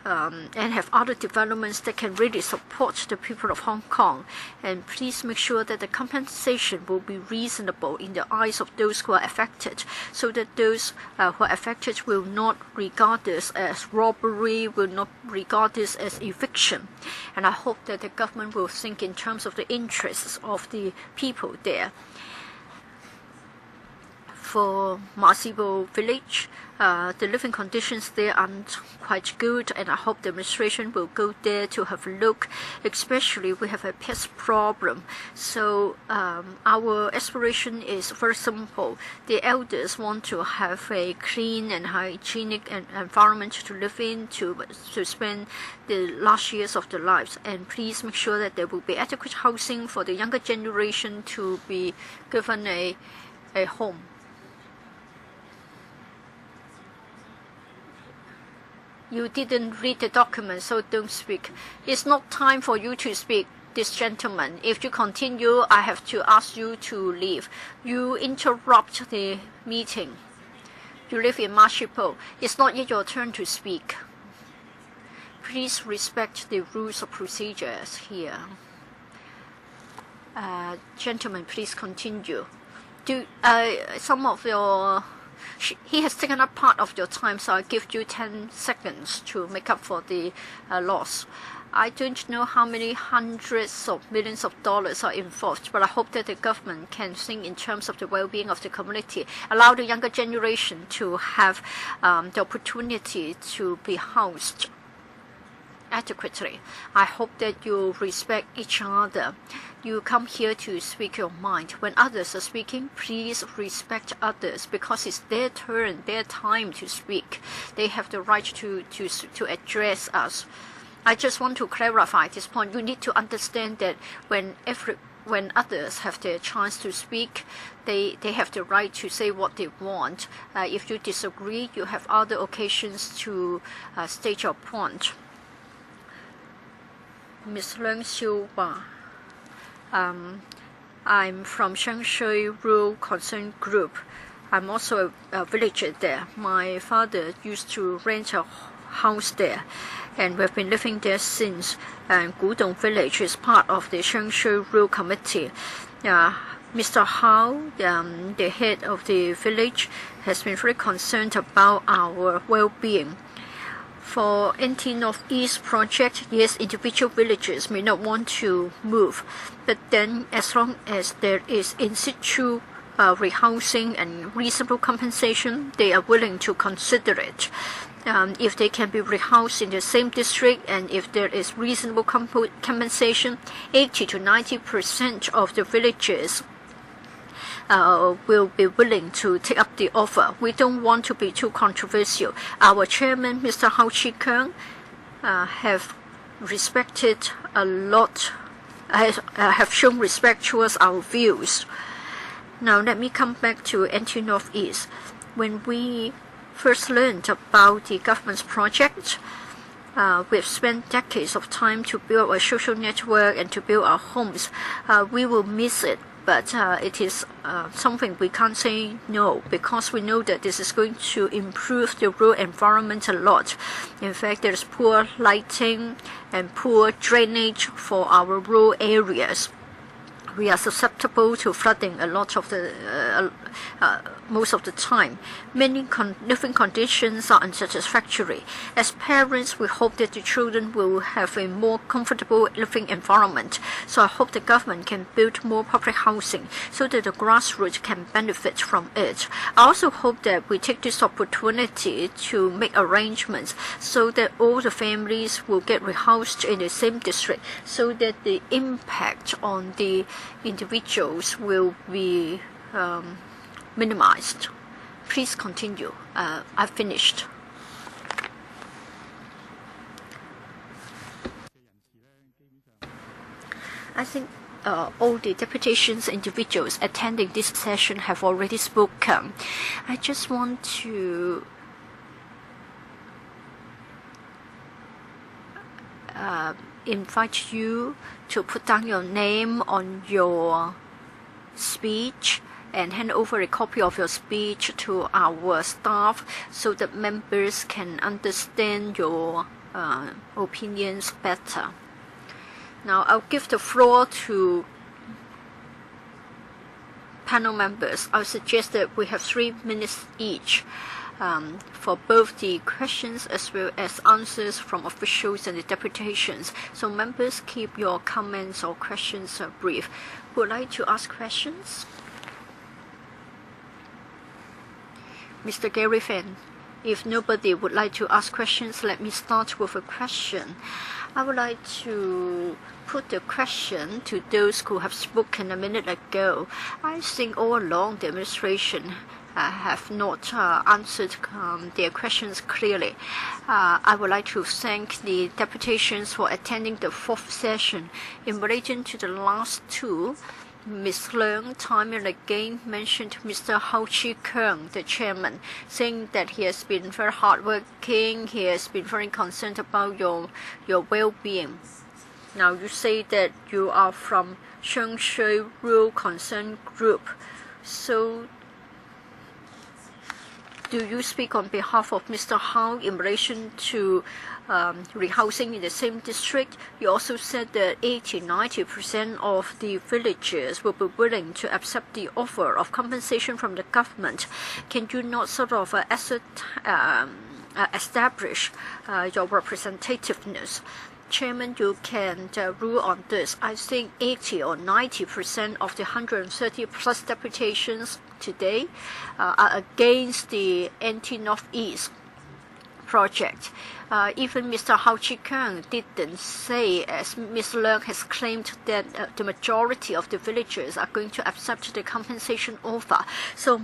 and have other developments that can really support the people of Hong Kong. And please make sure that the compensation will be reasonable in the eyes of those who are affected, so that those who are affected will not regard this as robbery, will not regard this as eviction. And I hope that the government will think in terms of the interests of the people there. For Marsibo village, the living conditions there aren't quite good, and I hope the administration will go there to have a look. Especially we have a pest problem, so our aspiration is very simple. The elders want to have a clean and hygienic environment to live in, to spend the last years of their lives. And please make sure that there will be adequate housing for the younger generation to be given a home. You didn't read the document, so don't speak. It's not time for you to speak, this gentleman. If you continue, I have to ask you to leave. You interrupt the meeting. You live in Marshipo. It's not yet your turn to speak. Please respect the rules of procedures here. Gentlemen, please continue. Some of your... He has taken up part of your time, so I give you 10 seconds to make up for the loss. I don't know how many hundreds of millions of dollars are involved, but I hope that the government can think in terms of the well-being of the community, allow the younger generation to have the opportunity to be housed adequately. I hope that you respect each other. You come here to speak your mind. When others are speaking, please respect others, because it's their turn, their time to speak. They have the right to address us. I just want to clarify this point. You need to understand that when when others have their chance to speak, they have the right to say what they want. If you disagree, you have other occasions to state your point. Ms. Leung Siu-Hua. I'm from Shangshui Rural Concern Group. I'm also a villager there. My father used to rent a house there, and we've been living there since. And Gudong village is part of the Shangshui Rural Committee. Mr. Hao, the head of the village, has been very concerned about our well-being. For NT Northeast project, yes, individual villages may not want to move, but then as long as there is in situ rehousing and reasonable compensation, they are willing to consider it. If they can be rehoused in the same district and if there is reasonable compensation, 80 to 90% of the villages will be willing to take up the offer. We don't want to be too controversial. Our chairman, Mr. Hao Chi-keung, have respected a lot, have shown respect towards our views. Now let me come back to NT Northeast. When we first learned about the government's project, we've spent decades of time to build a social network and to build our homes. We will miss it, but it is something we can't say no, because we know that this is going to improve the rural environment a lot. In fact, there's poor lighting and poor drainage for our rural areas. We are susceptible to flooding a lot of the most of the time. Many living conditions are unsatisfactory. As parents, we hope that the children will have a more comfortable living environment. So I hope the government can build more public housing so that the grassroots can benefit from it. I also hope that we take this opportunity to make arrangements so that all the families will get rehoused in the same district, so that the impact on the individuals will be minimized. Please continue. I've finished. I think all the deputations individuals attending this session have already spoken. I just want to invite you to put down your name on your speech and hand over a copy of your speech to our staff so that members can understand your opinions better. Now I'll give the floor to panel members. I'll suggest that we have 3 minutes each for both the questions as well as answers from officials and the deputations. So members, keep your comments or questions brief. Would like to ask questions? Mr. Gary Fan. If nobody would like to ask questions, let me start with a question. I would like to put the question to those who have spoken a minute ago. I think all along the administration have not answered their questions clearly. I would like to thank the deputations for attending the 4th session. In relation to the last 2, Ms. Leung time and again mentioned Mr. Hao Chi-keung, the chairman, saying that he has been very hardworking, he has been very concerned about your well-being. Now you say that you are from Shangshui Rural Concern Group. So do you speak on behalf of Mr. Hao in relation to rehousing in the same district? You also said that 80–90% of the villagers will be willing to accept the offer of compensation from the government. Can you not sort of establish your representativeness? Chairman, you can rule on this. I think 80 or 90% of the 130 plus deputations today are against the NT Northeast project. Even Mr. Hao Chi-keung didn't say, as Ms. Leung has claimed, that the majority of the villagers are going to accept the compensation offer. So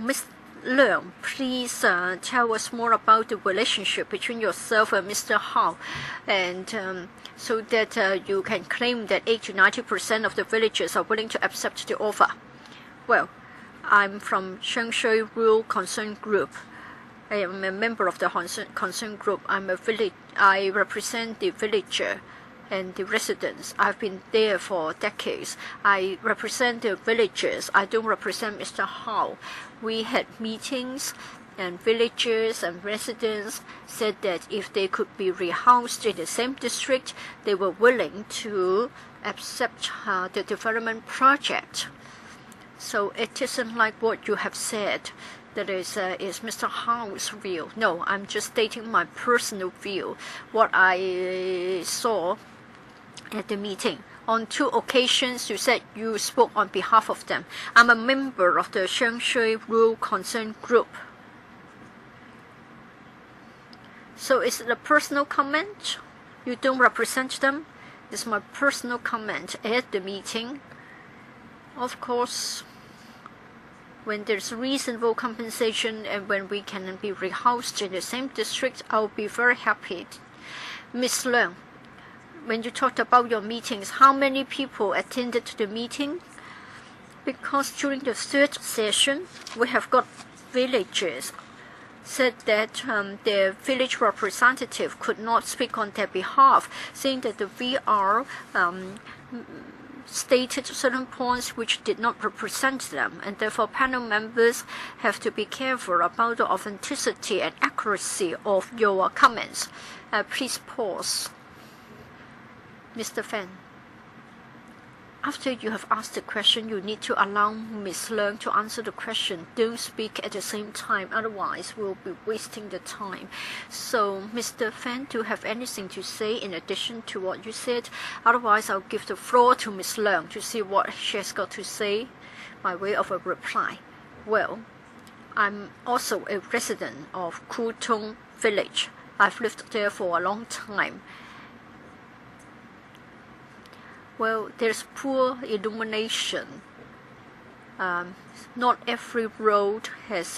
Leung, please tell us more about the relationship between yourself and Mr. Hao, and so that you can claim that 80 to 90% of the villagers are willing to accept the offer. Well, I'm from Shengshui Rural Concern Group. I am a member of the concern group. I represent the villager and the residents. I've been there for decades. I represent the villagers. I don't represent Mr. Hao. We had meetings, and villagers and residents said that if they could be rehoused in the same district, they were willing to accept the development project. So it isn't like what you have said. That is Mr. Hao's view. No, I'm just stating my personal view, what I saw at the meeting. On 2 occasions, you said you spoke on behalf of them. I'm a member of the Shengshui Rural Concern Group. So is it a personal comment? You don't represent them? It's my personal comment at the meeting. Of course, when there's reasonable compensation and when we can be rehoused in the same district, I'll be very happy. Ms. Leung, when you talked about your meetings, how many people attended the meeting? Because during the 3rd session, we have got villagers said that their village representative could not speak on their behalf, saying that the VR stated certain points which did not represent them, and therefore panel members have to be careful about the authenticity and accuracy of your comments. Please pause. Mr. Fan, after you have asked the question, you need to allow Ms. Leung to answer the question. Don't speak at the same time, otherwise we'll be wasting the time. So, Mr. Fan, do you have anything to say in addition to what you said? Otherwise, I'll give the floor to Ms. Leung to see what she has got to say by way of a reply. Well, I'm also a resident of Kutong village. I've lived there for a long time. Well, there's poor illumination. Not every road has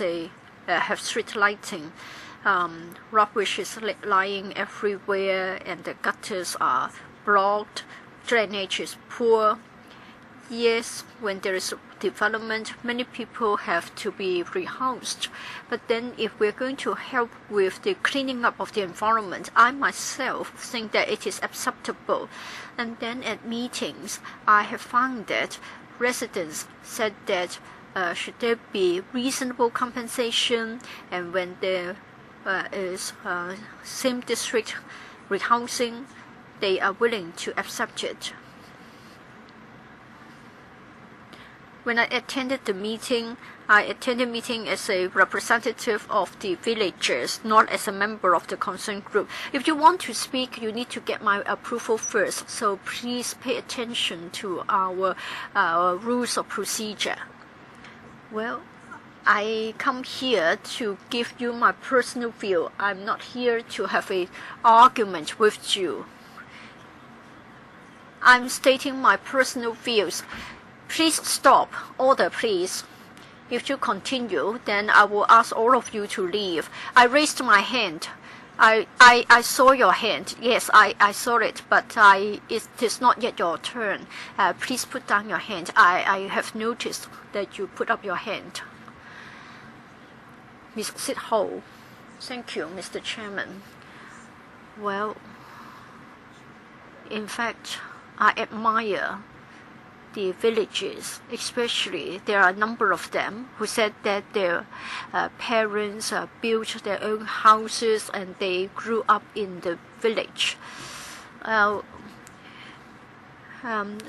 have street lighting. Rubbish is lying everywhere, and the gutters are blocked. Drainage is poor. Yes, when there is development, many people have to be rehoused. But then if we're going to help with the cleaning up of the environment, I myself think that it is acceptable. And then at meetings, I have found that residents said that should there be reasonable compensation, and when there is same district rehousing, they are willing to accept it. When I attended the meeting, I attended the meeting as a representative of the villagers, not as a member of the concerned group. If you want to speak, you need to get my approval first. So please pay attention to our rules of procedure. Well, I come here to give you my personal view. I'm not here to have an argument with you. I'm stating my personal views. Please stop. Order, please. If you continue, then I will ask all of you to leave. I raised my hand. I saw your hand. Yes, I saw it, but it is not yet your turn. Please put down your hand. I have noticed that you put up your hand. Ms. Sit Ho. Thank you, Mr. Chairman. Well, in fact, I admire the villages, especially there are a number of them who said that their parents built their own houses and they grew up in the village.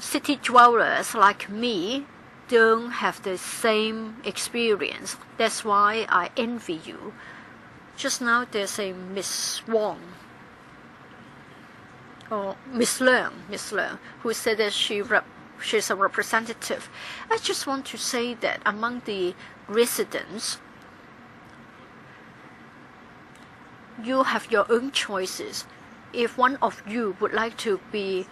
City dwellers like me don't have the same experience. That's why I envy you. Just now there's a Miss Wong, or Miss Leung, who said that she's a representative. I just want to say that among the residents, you have your own choices. If one of you would like to be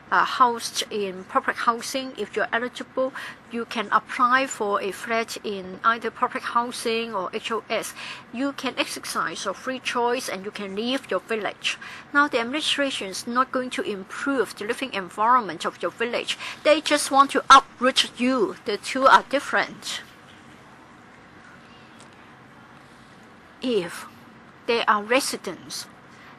housed in public housing. If you're eligible, you can apply for a flat in either public housing or HOS. You can exercise your free choice and you can leave your village. Now, the administration is not going to improve the living environment of your village. They just want to uproot you. The two are different. If they are residents,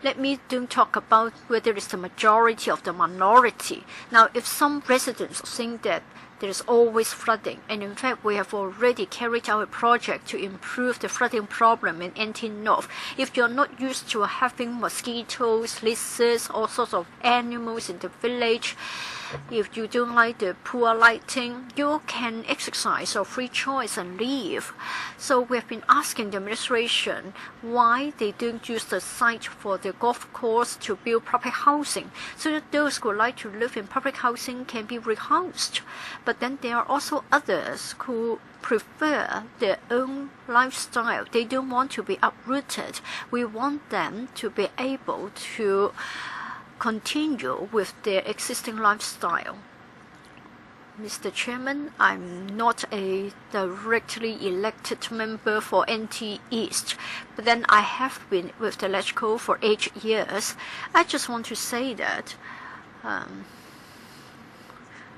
let me don't talk about whether it's the majority of the minority. Now, if some residents think that there is always flooding, and in fact, we have already carried out a project to improve the flooding problem in NT North. If you're not used to having mosquitoes, lizards, all sorts of animals in the village, if you don't like the poor lighting, you can exercise your free choice and leave. So we have been asking the administration why they don't use the site for the golf course to build public housing, so that those who like to live in public housing can be rehoused. But then there are also others who prefer their own lifestyle. They don't want to be uprooted. We want them to be able to continue with their existing lifestyle. Mr. Chairman, I'm not a directly elected member for NT East, but then I have been with the LegCo for 8 years. I just want to say that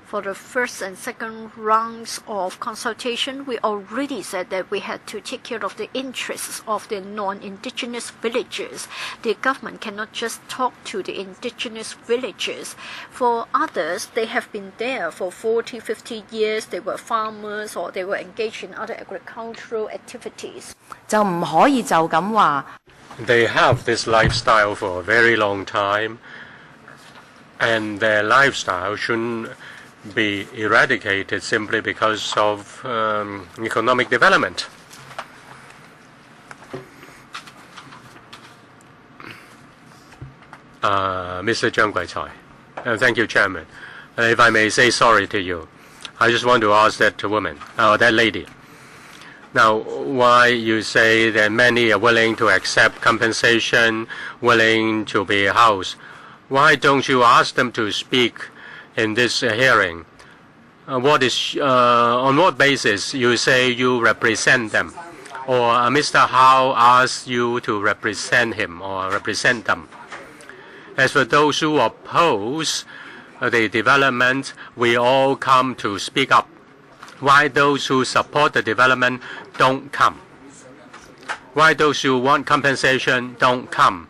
for the first and second rounds of consultation, we already said that we had to take care of the interests of the non-indigenous villages. The government cannot just talk to the indigenous villages. For others, they have been there for 40, 50 years. They were farmers or they were engaged in other agricultural activities. They have this lifestyle for a very long time, and their lifestyle shouldn't be eradicated simply because of economic development. Mr. Zhang Guichai. Thank you, Chairman. If I may say sorry to you, I just want to ask that woman, that lady. Now, why you say that many are willing to accept compensation, willing to be housed? Why don't you ask them to speak in this hearing? On what basis you say you represent them? Or Mr. Howe asks you to represent him or represent them? As for those who oppose the development, we all come to speak up. Why those who support the development don't come? Why those who want compensation don't come?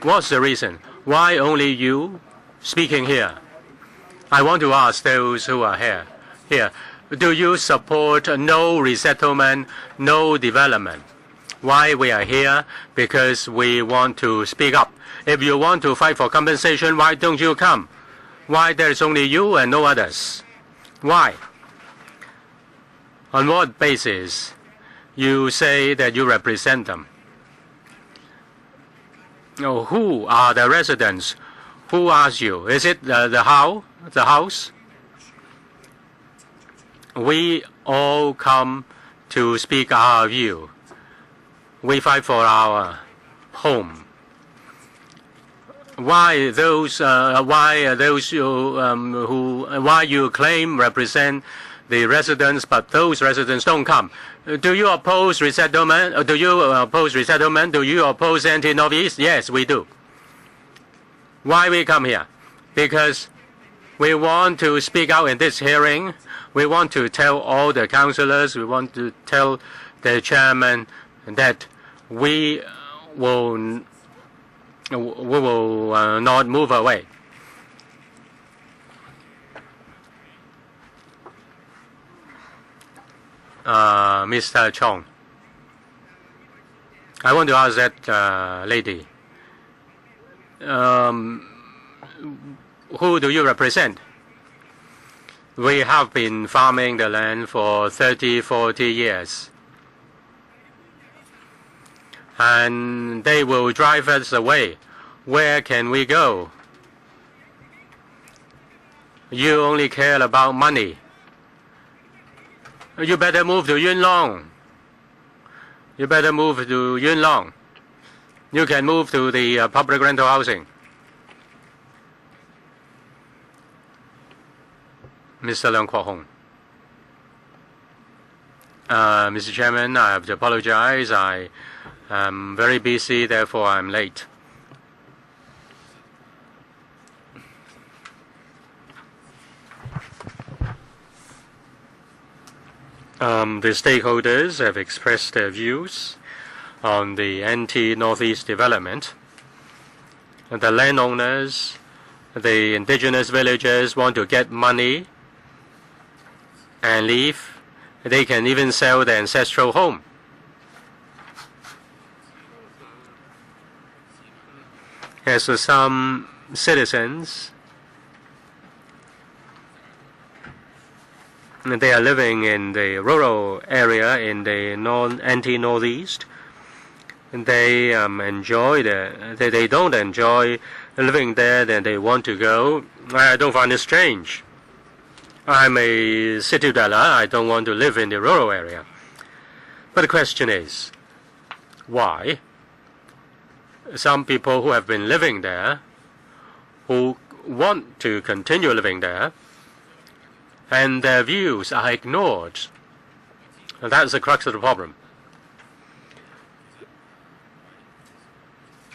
What's the reason? Why only you speaking here? I want to ask those who are here. Do you support no resettlement, no development? Why we are here? Because we want to speak up. If you want to fight for compensation, why don't you come? Why there is only you and no others? Why? On what basis you say that you represent them? Who are the residents? Who asked you? Is it the house? We all come to speak our view. We fight for our home. Why those why you claim represent the residents, but those residents don't come? Do you oppose resettlement? Do you oppose resettlement? Do you oppose NT Northeast? Yes, we do. Why we come here? Because we want to speak out in this hearing. We want to tell all the councillors, we want to tell the chairman that we will not move away. Mr. Chong, I want to ask that lady, who do you represent? We have been farming the land for 30, 40 years. And they will drive us away. Where can we go? You only care about money. You better move to Yuen Long. You better move to Yuen Long. You can move to the public rental housing. Mr. Leung Kwok Hong. Mr. Chairman, I have to apologize. I am very busy, therefore I'm late. The stakeholders have expressed their views on the anti-northeast development. The landowners, the indigenous villagers want to get money and leave. They can even sell their ancestral home. As for some citizens, they are living in the rural area in the anti-northeast. They they don't enjoy living there, then they want to go. I don't find it strange. I'm a city dweller. I don't want to live in the rural area. But the question is, why some people who have been living there, who want to continue living there, and their views are ignored? And that's the crux of the problem.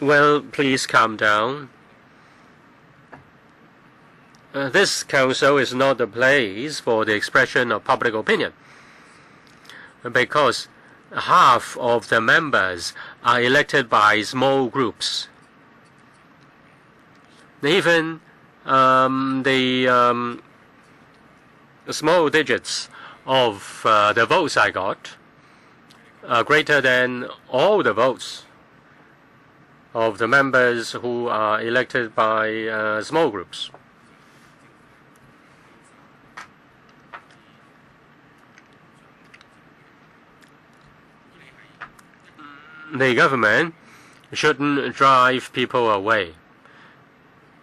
Well, please calm down. This council is not the place for the expression of public opinion, because half of the members are elected by small groups. Even the small digits of the votes I got are greater than all the votes of the members who are elected by small groups. The government shouldn't drive people away.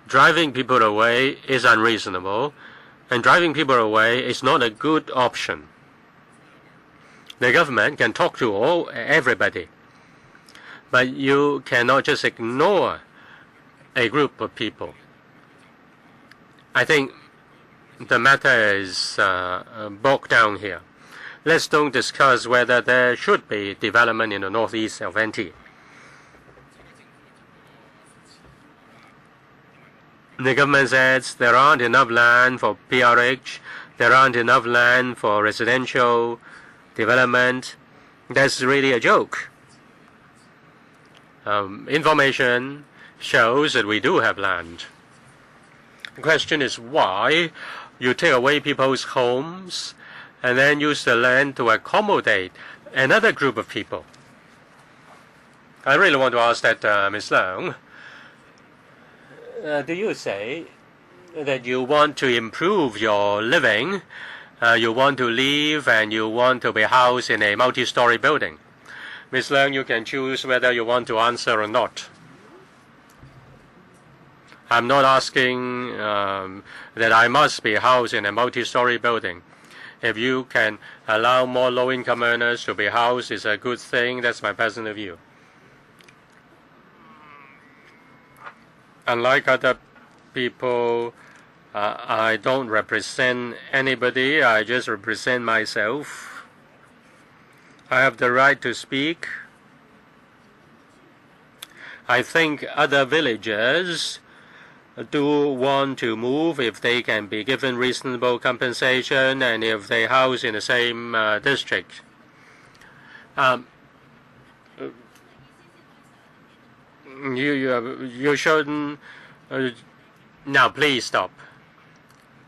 Driving people away is unreasonable, and driving people away is not a good option. The government can talk to everybody, but you cannot just ignore a group of people. I think the matter is bogged down here. Let's don't discuss whether there should be development in the northeast of NT. The government says there aren't enough land for PRH, there aren't enough land for residential development. That's really a joke. Information shows that we do have land. The question is why you take away people's homes and then use the land to accommodate another group of people. I really want to ask that, Ms. Leung, do you say that you want to improve your living, you want to live and you want to be housed in a multi-story building? Ms. Leung, you can choose whether you want to answer or not. I'm not asking that I must be housed in a multi-story building. If you can allow more low-income earners to be housed, it's a good thing. That's my personal view. Unlike other people, I don't represent anybody. I just represent myself. I have the right to speak. I think other villagers do want to move if they can be given reasonable compensation and if they house in the same district. You shouldn't. Now, please stop.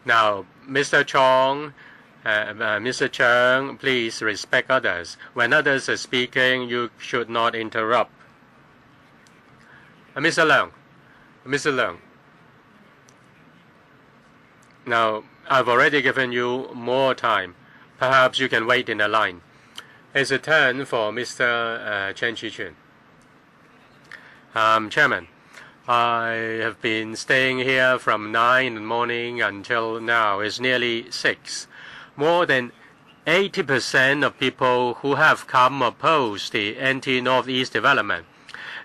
Now, Mr. Chong, Mr. Chung, please respect others. When others are speaking, you should not interrupt. Mr. Leung. Now, I've already given you more time. Perhaps you can wait in the line. It's a turn for Mr. Chen Chi-chun. Chairman, I have been staying here from 9 in the morning until now. It's nearly 6. More than 80% of people who have come oppose the anti-northeast development.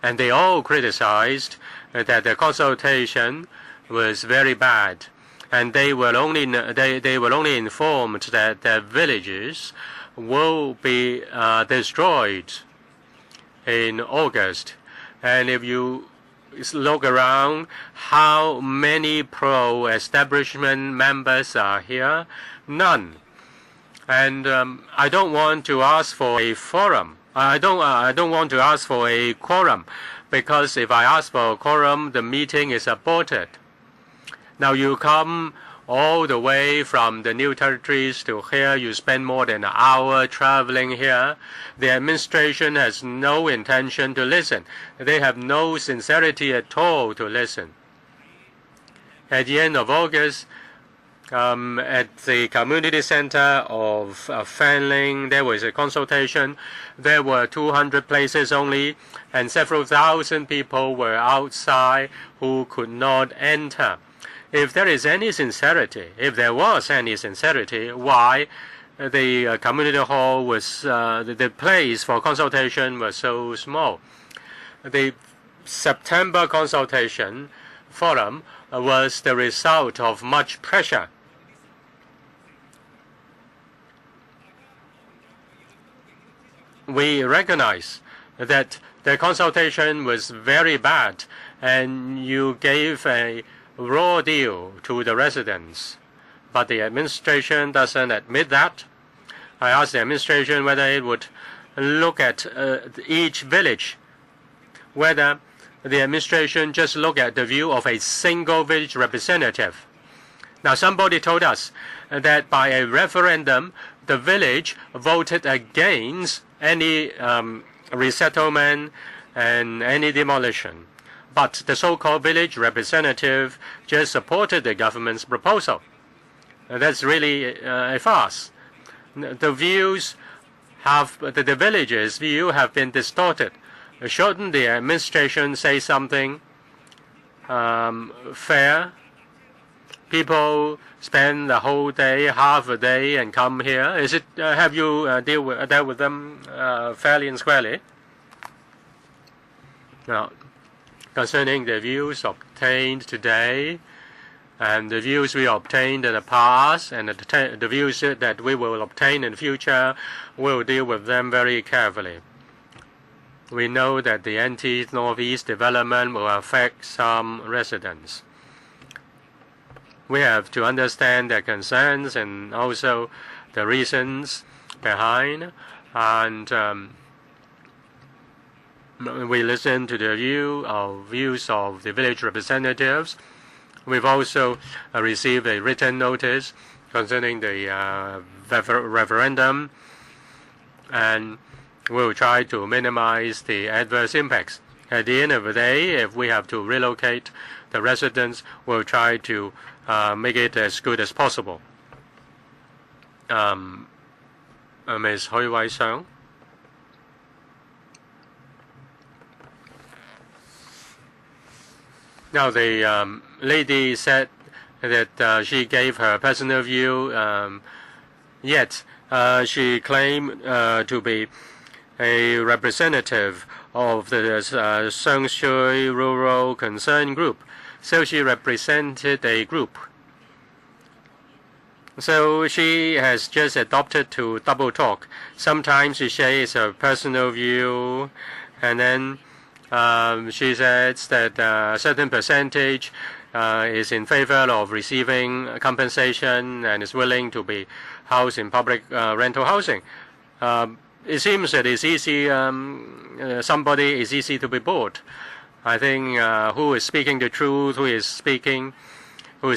And they all criticized that the consultation was very bad. and they were only informed that their villages will be destroyed in August. And if you look around, how many pro-establishment members are here? None. And I don't want to ask for a forum. I don't want to ask for a quorum, because if I ask for a quorum, the meeting is aborted. Now you come all the way from the new territories to here. You spend more than an hour traveling here. The administration has no intention to listen. They have no sincerity at all to listen. At the end of August, at the community center of Fanling, there was a consultation. There were 200 places only, and several thousand people were outside who could not enter. If there is any sincerity, if there was any sincerity, why the community hall was, the place for consultation was so small? The September consultation forum was the result of much pressure. We recognize that the consultation was very bad, and you gave a raw deal to the residents, but the administration doesn't admit that. I asked the administration whether it would look at each village, whether the administration just look at the view of a single village representative. Now somebody told us that by a referendum, the village voted against any resettlement and any demolition. But the so-called village representative just supported the government's proposal. That's really a farce. The views have, the village's view have been distorted. Shouldn't the administration say something fair? People spend the whole day, half a day, and come here. Is it? Have you dealt with them fairly and squarely? Now, concerning the views obtained today and the views we obtained in the past and the views that we will obtain in the future, we'll deal with them very carefully. We know that the anti-northeast development will affect some residents. We have to understand their concerns and also the reasons behind, and we listen to the views of the village representatives. We've also received a written notice concerning the referendum, and we'll try to minimize the adverse impacts. At the end of the day, if we have to relocate the residents, we'll try to make it as good as possible. Ms. Wai-chuen. Now, the lady said that she gave her personal view, yet she claimed to be a representative of the Sengshui Rural Concern Group. So she represented a group. So she has just adopted to double talk. Sometimes she shares her personal view, and then she says that a certain percentage is in favor of receiving compensation and is willing to be housed in public rental housing. It seems that it's easy. Somebody is easy to be bored. I think who is speaking the truth, who is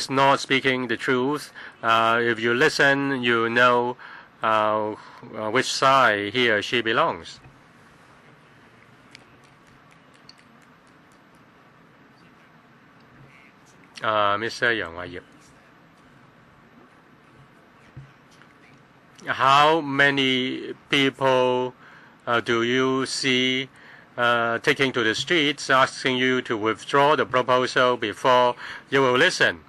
not speaking the truth. If you listen, you know which side he or she belongs. Mr. Yang Wai-Yip. How many people do you see taking to the streets asking you to withdraw the proposal before you will listen?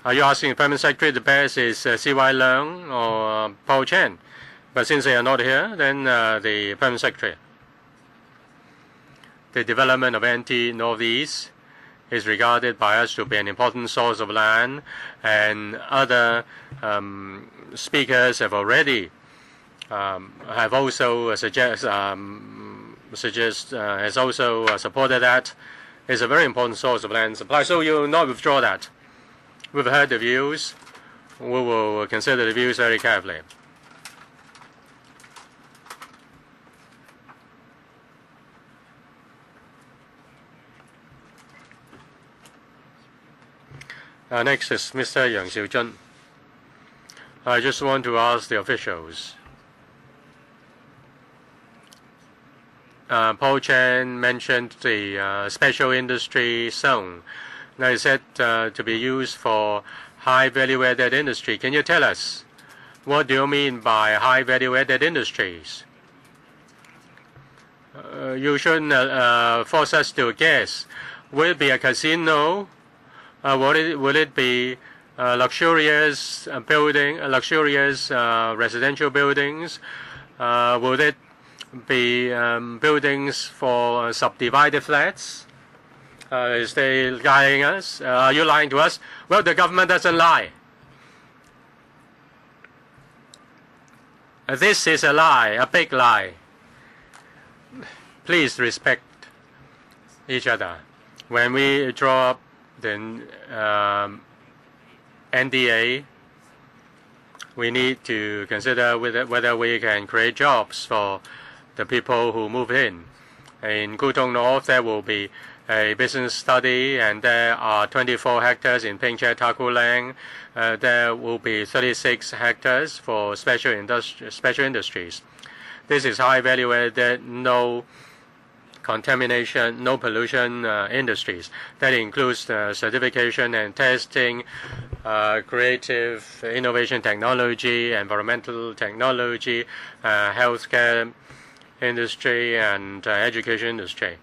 Are you asking the Permanent Secretary? The best is C.Y. Leung or Paul Chen. But since they are not here, then the Permanent Secretary. The development of anti-Northeast is regarded by us to be an important source of land, and other speakers have already have also has also supported that. It's a very important source of land supply. So you will not withdraw that. We've heard the views. We will consider the views very carefully. Next is Mr. Yang Xiaojun. I just want to ask the officials. Paul Chen mentioned the special industry zone. Now he said to be used for high value-added industry. Can you tell us what do you mean by high value-added industries? You shouldn't force us to guess. Will it be a casino? Will it be luxurious luxurious residential buildings? Will it be buildings for subdivided flats? Is they lying us? Are you lying to us? Well, the government doesn't lie. This is a lie, a big lie. Please respect each other. When we draw up the NDA, we need to consider whether we can create jobs for the people who move in. In Kutong North, there will be a business study, and there are 24 hectares in Pingche Takulang. There will be 36 hectares for special industries. This is high value added, no contamination, no pollution industries. That includes certification and testing, creative innovation technology, environmental technology, healthcare industry, and education industry.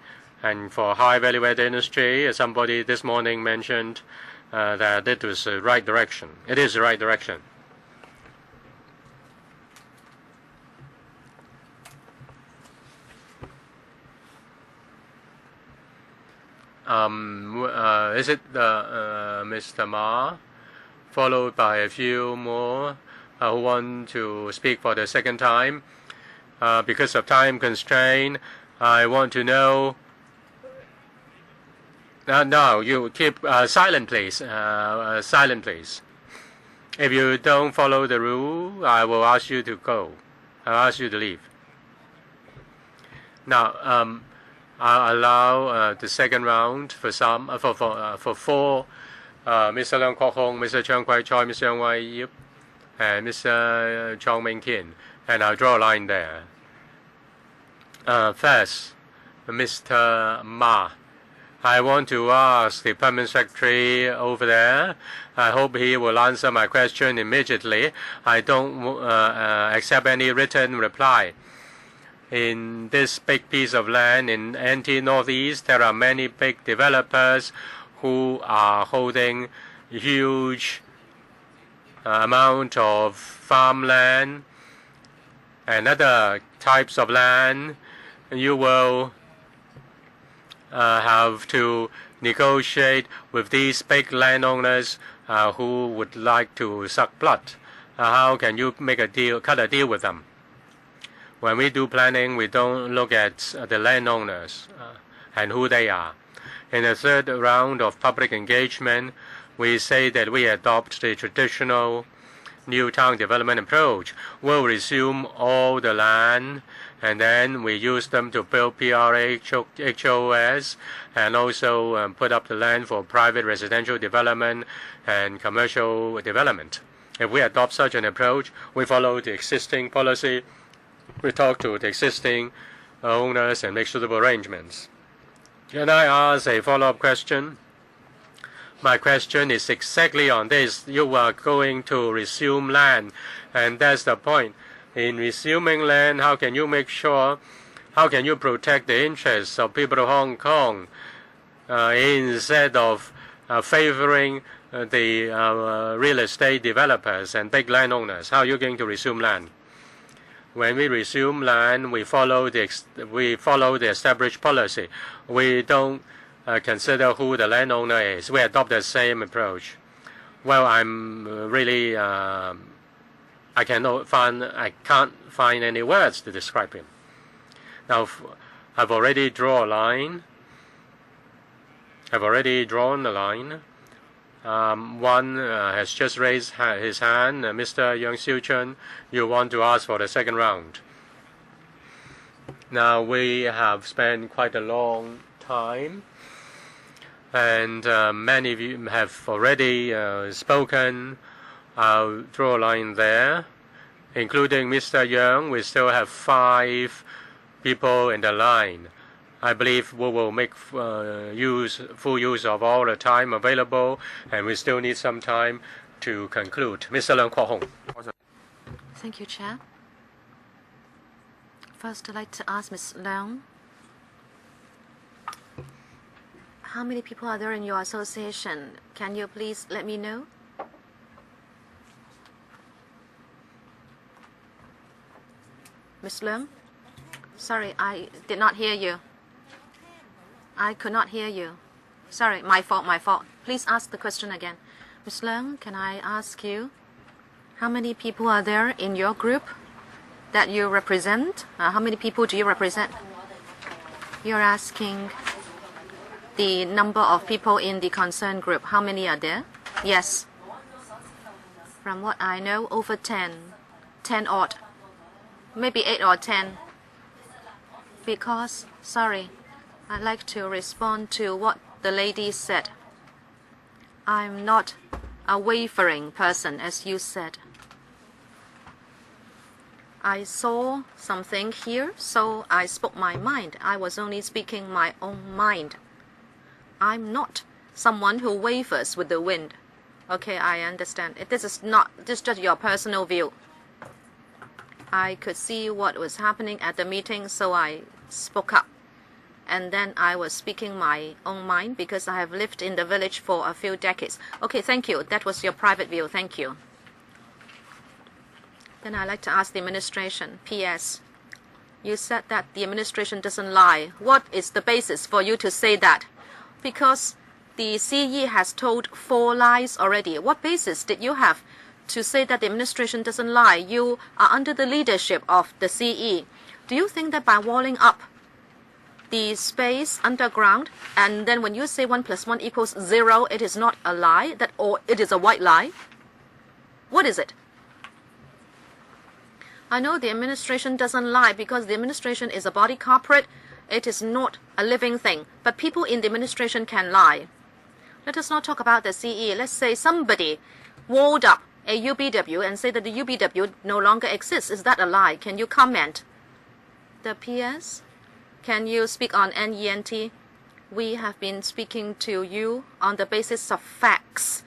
And for high value-added industry, somebody this morning mentioned that it was the right direction. It is the right direction. Is it Mr. Ma, followed by a few more who want to speak for the second time? Because of time constraint, I want to know. No, you keep silent, please. Silent, please. If you don't follow the rule, I will ask you to go. I'll ask you to leave. Now, I'll allow the second round for some for four. Mr. Leung Kok Hong, Mr. Chiang Kwai Choi, Mr. Yang Wai Yip, and Mr. Chong Ming Kin, and I'll draw a line there. First, Mr. Ma. I want to ask the Permanent Secretary over there. I hope he will answer my question immediately. I don't accept any written reply. In this big piece of land in NT Northeast, there are many big developers who are holding huge amount of farmland and other types of land. You will have to negotiate with these big landowners who would like to suck blood. How can you make a deal, cut a deal with them? When we do planning, we don't look at the landowners and who they are. In the third round of public engagement, we say that we adopt the traditional new town development approach. We'll resume all the land, and then we use them to build PRA, HOS, and also put up the land for private residential development and commercial development. If we adopt such an approach, we follow the existing policy. We talk to the existing owners and make suitable arrangements. Can I ask a follow-up question? My question is exactly on this. You are going to resume land, and that's the point. In resuming land, how can you make sure, how can you protect the interests of people of Hong Kong instead of favoring the real estate developers and big landowners? How are you going to resume land? When we resume land, we follow the established policy. We don't consider who the landowner is. We adopt the same approach. Well, I'm really I can't find any words to describe him. Now, I've already drawn a line. One has just raised his hand. Mr. Yang Xiuchun, you want to ask for the second round. Now, we have spent quite a long time, and many of you have already spoken. I'll draw a line there, including Mr. Yang. We still have 5 people in the line. I believe we will make full use of all the time available, and we still need some time to conclude. Mr. Leung Kwok-hong. Thank you, Chair. First, I'd like to ask Ms. Leung, how many people are there in your association? Can you please let me know? Ms. Leung? Sorry, I did not hear you. I could not hear you. Sorry, my fault. Please ask the question again. Ms. Leung, can I ask you, how many people are there in your group that you represent? How many people do you represent? You're asking the number of people in the concerned group. How many are there? Yes. From what I know, over 10 odd. Maybe 8 or 10. Because, sorry, I'd like to respond to what the lady said. I'm not a wavering person, as you said. I saw something here, so I spoke my mind. I was only speaking my own mind. I'm not someone who wavers with the wind. Okay, I understand. This is just your personal view. I could see what was happening at the meeting, so I spoke up. And then I was speaking my own mind because I have lived in the village for a few decades. Okay, thank you. That was your private view. Thank you. Then I'd like to ask the administration. P.S. You said that the administration doesn't lie. What is the basis for you to say that? Because the CE has told 4 lies already. What basis did you have to say that the administration doesn't lie? You are under the leadership of the CE. Do you think that by walling up the space underground, and then when you say 1 + 1 = 0, it is not a lie, or it is a white lie? What is it? I know the administration doesn't lie because the administration is a body corporate. It is not a living thing. But people in the administration can lie. Let us not talk about the CE. Let's say somebody walled up a UBW and say that the UBW no longer exists. Is that a lie? Can you comment? The PS? Can you speak on NENT? We have been speaking to you on the basis of facts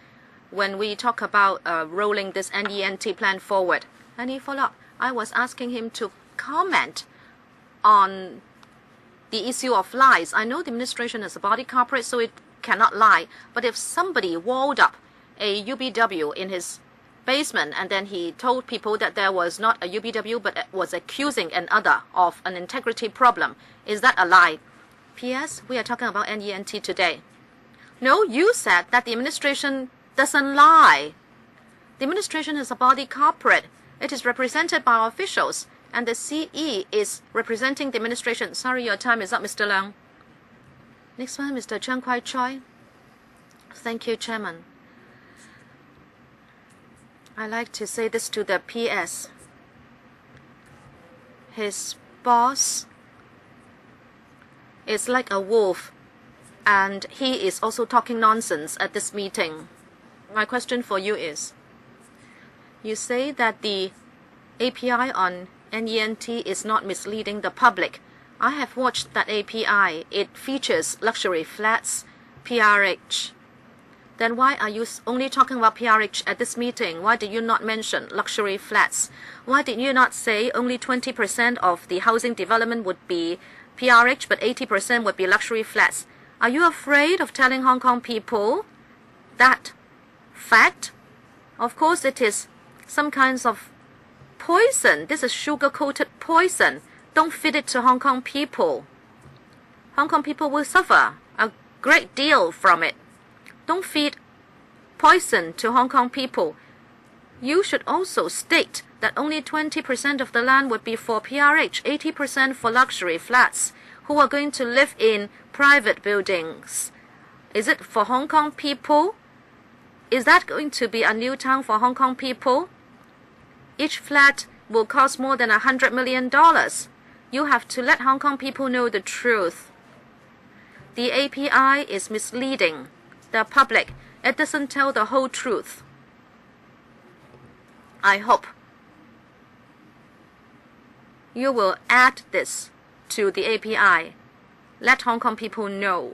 when we talk about rolling this NENT plan forward. Any follow-up? I was asking him to comment on the issue of lies. I know the administration is a body corporate, so it cannot lie. But if somebody walled up a UBW in his basement and then he told people that there was not a UBW but was accusing another of an integrity problem, is that a lie? P.S. We are talking about NENT today. No, you said that the administration doesn't lie. The administration is a body corporate. It is represented by our officials, and the CE is representing the administration. Sorry, your time is up, Mr. Leung. Next one, Mr. Chang Kwai-choi. Thank you, Chairman. I like to say this to the PS. His boss is like a wolf, and he is also talking nonsense at this meeting. My question for you is, you say that the API on NENT is not misleading the public. I have watched that API. It features luxury flats, PRH. Then why are you only talking about PRH at this meeting? Why did you not mention luxury flats? Why did you not say only 20% of the housing development would be PRH, but 80% would be luxury flats? Are you afraid of telling Hong Kong people that fact? Of course it is some kinds of poison. This is sugar-coated poison. Don't feed it to Hong Kong people. Hong Kong people will suffer a great deal from it. Don't feed poison to Hong Kong people. You should also state that only 20% of the land would be for PRH, 80% for luxury flats who are going to live in private buildings. Is it for Hong Kong people? Is that going to be a new town for Hong Kong people? Each flat will cost more than $100 million. You have to let Hong Kong people know the truth. The API is misleading the public. It doesn't tell the whole truth. I hope you will add this to the API. Let Hong Kong people know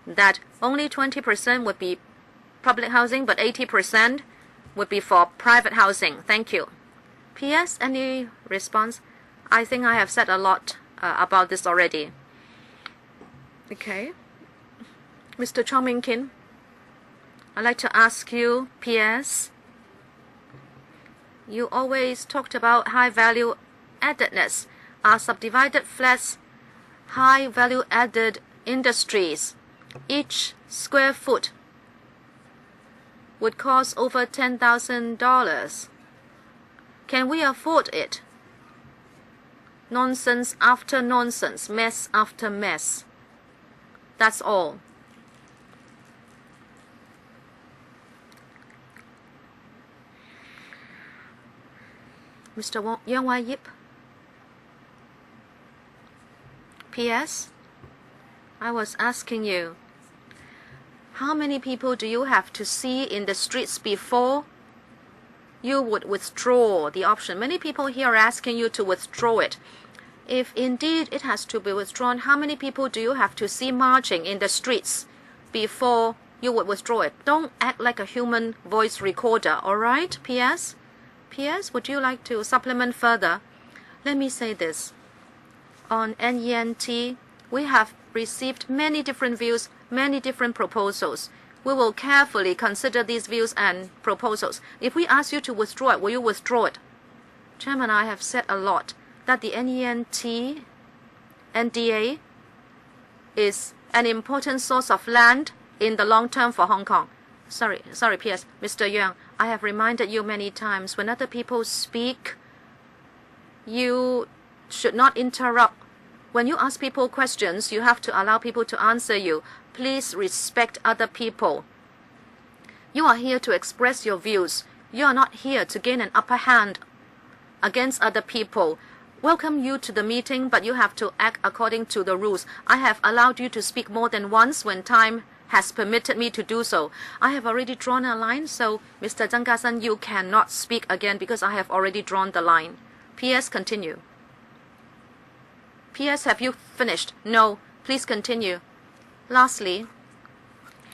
that only 20% would be public housing, but 80% would be for private housing. Thank you. P.S. Any response? I think I have said a lot about this already. Okay. Mr. Chong Ming Kin, I'd like to ask you, P.S. You always talked about high value addedness. Are subdivided flats high value added industries? Each square foot would cost over $10,000. Can we afford it? Nonsense after nonsense, mess after mess. That's all. Mr. Yang Wai Yip. P.S. I was asking you, how many people do you have to see in the streets before you would withdraw the option? Many people here are asking you to withdraw it. If indeed it has to be withdrawn, how many people do you have to see marching in the streets before you would withdraw it? Don't act like a human voice recorder, all right? P.S. P.S. Would you like to supplement further? Let me say this. On NENT, we have received many different views, many different proposals. We will carefully consider these views and proposals. If we ask you to withdraw it, will you withdraw it? Chairman, I have said a lot that the NENT, NDA, is an important source of land in the long term for Hong Kong. Sorry, P.S. Mr. Yang, I have reminded you many times, when other people speak, you should not interrupt. When you ask people questions, you have to allow people to answer you. Please respect other people. You are here to express your views. You are not here to gain an upper hand against other people. Welcome you to the meeting, but you have to act according to the rules. I have allowed you to speak more than once when time has permitted me to do so. I have already drawn a line, so Mr. Zhang Gasan, you cannot speak again because I have already drawn the line. P.S. Continue. P.S. Have you finished? No. Please continue. Lastly,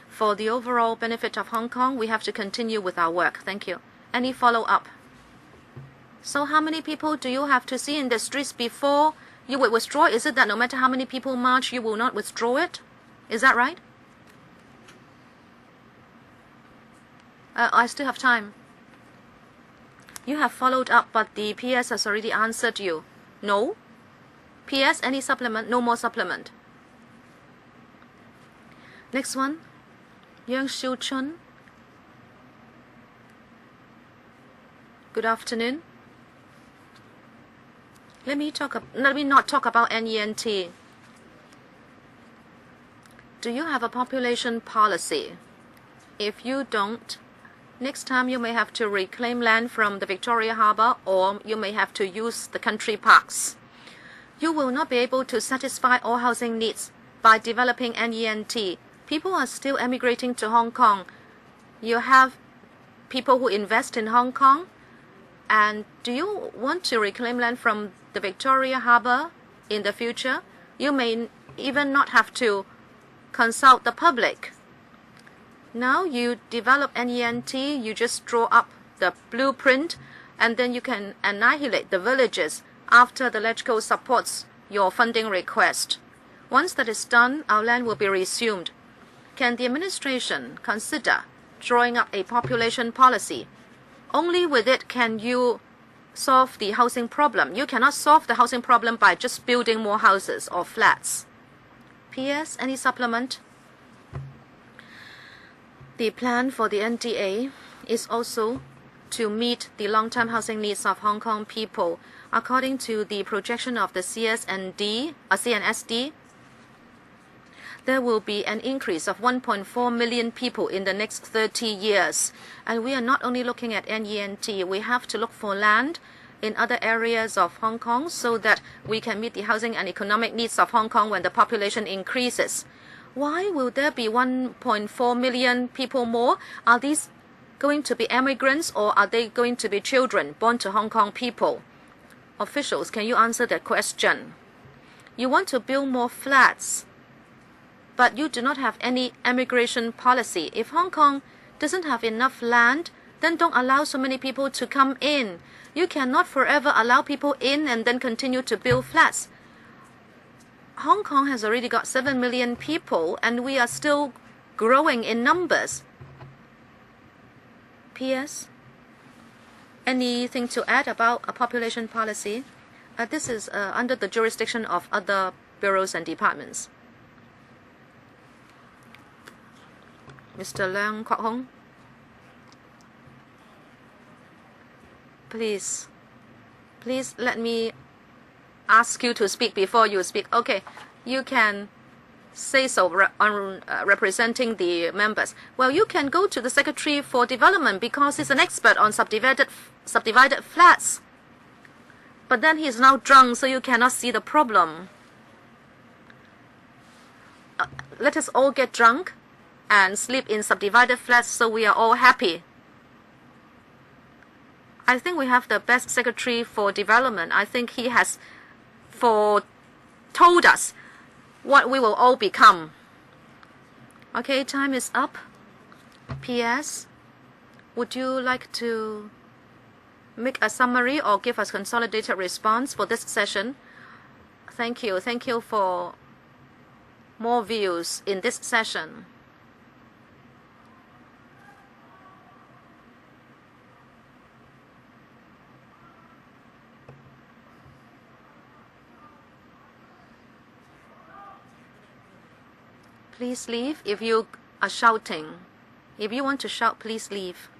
for the overall benefit of Hong Kong, we have to continue with our work. Thank you. Any follow-up? So how many people do you have to see in the streets before you will withdraw? Is it that no matter how many people march, you will not withdraw it? Is that right? I still have time. You have followed up, but the PS has already answered you. No? PS, any supplement? No more supplement. Next one. Wai-chuen. Good afternoon. Let me not talk about NENT. Do you have a population policy? If you don't, next time you may have to reclaim land from the Victoria Harbour, or you may have to use the country parks. You will not be able to satisfy all housing needs by developing NENT. People are still emigrating to Hong Kong. You have people who invest in Hong Kong. And do you want to reclaim land from the Victoria Harbour in the future? You may even not have to consult the public. Now you develop NENT, you just draw up the blueprint, and then you can annihilate the villages after the LegCo supports your funding request. Once that is done, our land will be resumed. Can the administration consider drawing up a population policy? Only with it can you solve the housing problem. You cannot solve the housing problem by just building more houses or flats. P.S. Any supplement? The plan for the NDA is also to meet the long-term housing needs of Hong Kong people. According to the projection of the CNSD, there will be an increase of 1.4 million people in the next 30 years. And we are not only looking at NENT, we have to look for land in other areas of Hong Kong so that we can meet the housing and economic needs of Hong Kong when the population increases. Why will there be 1.4 million people more? Are these going to be immigrants or are they going to be children born to Hong Kong people? Officials, can you answer that question? You want to build more flats, but you do not have any immigration policy. If Hong Kong doesn't have enough land, then don't allow so many people to come in. You cannot forever allow people in and then continue to build flats. Hong Kong has already got 7 million people and we are still growing in numbers. P.S. Anything to add about a population policy? This is under the jurisdiction of other bureaus and departments. Mr. Leung Kwok Hong. Please let me ask you to speak before you speak. Okay, you can say so on representing the members. Well, you can go to the Secretary for Development because he's an expert on subdivided flats. But then he's now drunk, so you cannot see the problem. Let us all get drunk and sleep in subdivided flats so we are all happy. I think we have the best Secretary for Development. I think he has told us what we will all become. Okay, time is up. P.S. Would you like to make a summary or give us consolidated response for this session? Thank you. Thank you for more views in this session. Please leave if you are shouting. If you want to shout, please leave.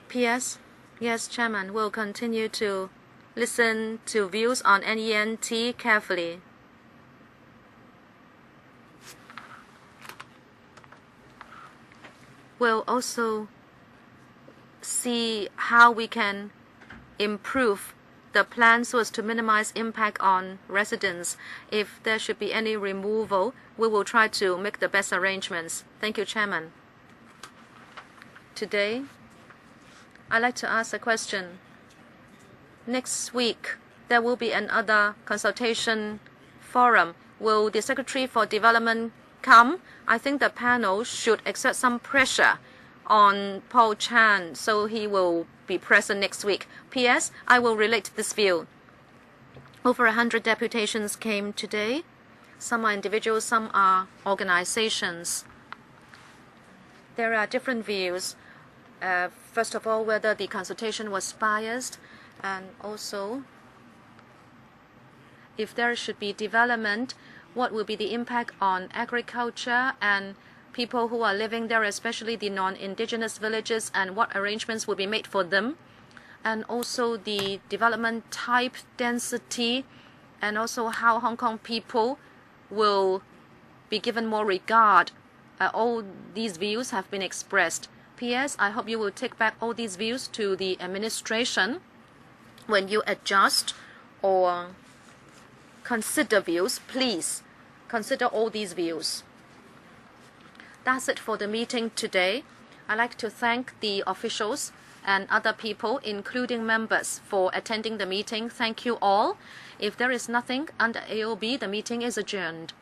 P.S. Yes, Chairman, we'll continue to listen to views on NENT carefully. We'll also see how we can improve the plan so as to minimize impact on residents. If there should be any removal, we will try to make the best arrangements. Thank you, Chairman. Today, I'd like to ask a question. Next week, there will be another consultation forum. Will the Secretary for Development come? I think the panel should exert some pressure on Paul Chan so he will be present next week. P.S. I will relate this view. Over 100 deputations came today. Some are individuals, some are organizations. There are different views. First of all, whether the consultation was biased, and also if there should be development, what will be the impact on agriculture and people who are living there, especially the non-indigenous villages, and what arrangements will be made for them, and also the development type, density, and also how Hong Kong people will be given more regard. All these views have been expressed. P.S. I hope you will take back all these views to the administration when you adjust or consider views. Please consider all these views. That's it for the meeting today. I'd like to thank the officials and other people, including members, for attending the meeting. Thank you all. If there is nothing under AOB, the meeting is adjourned.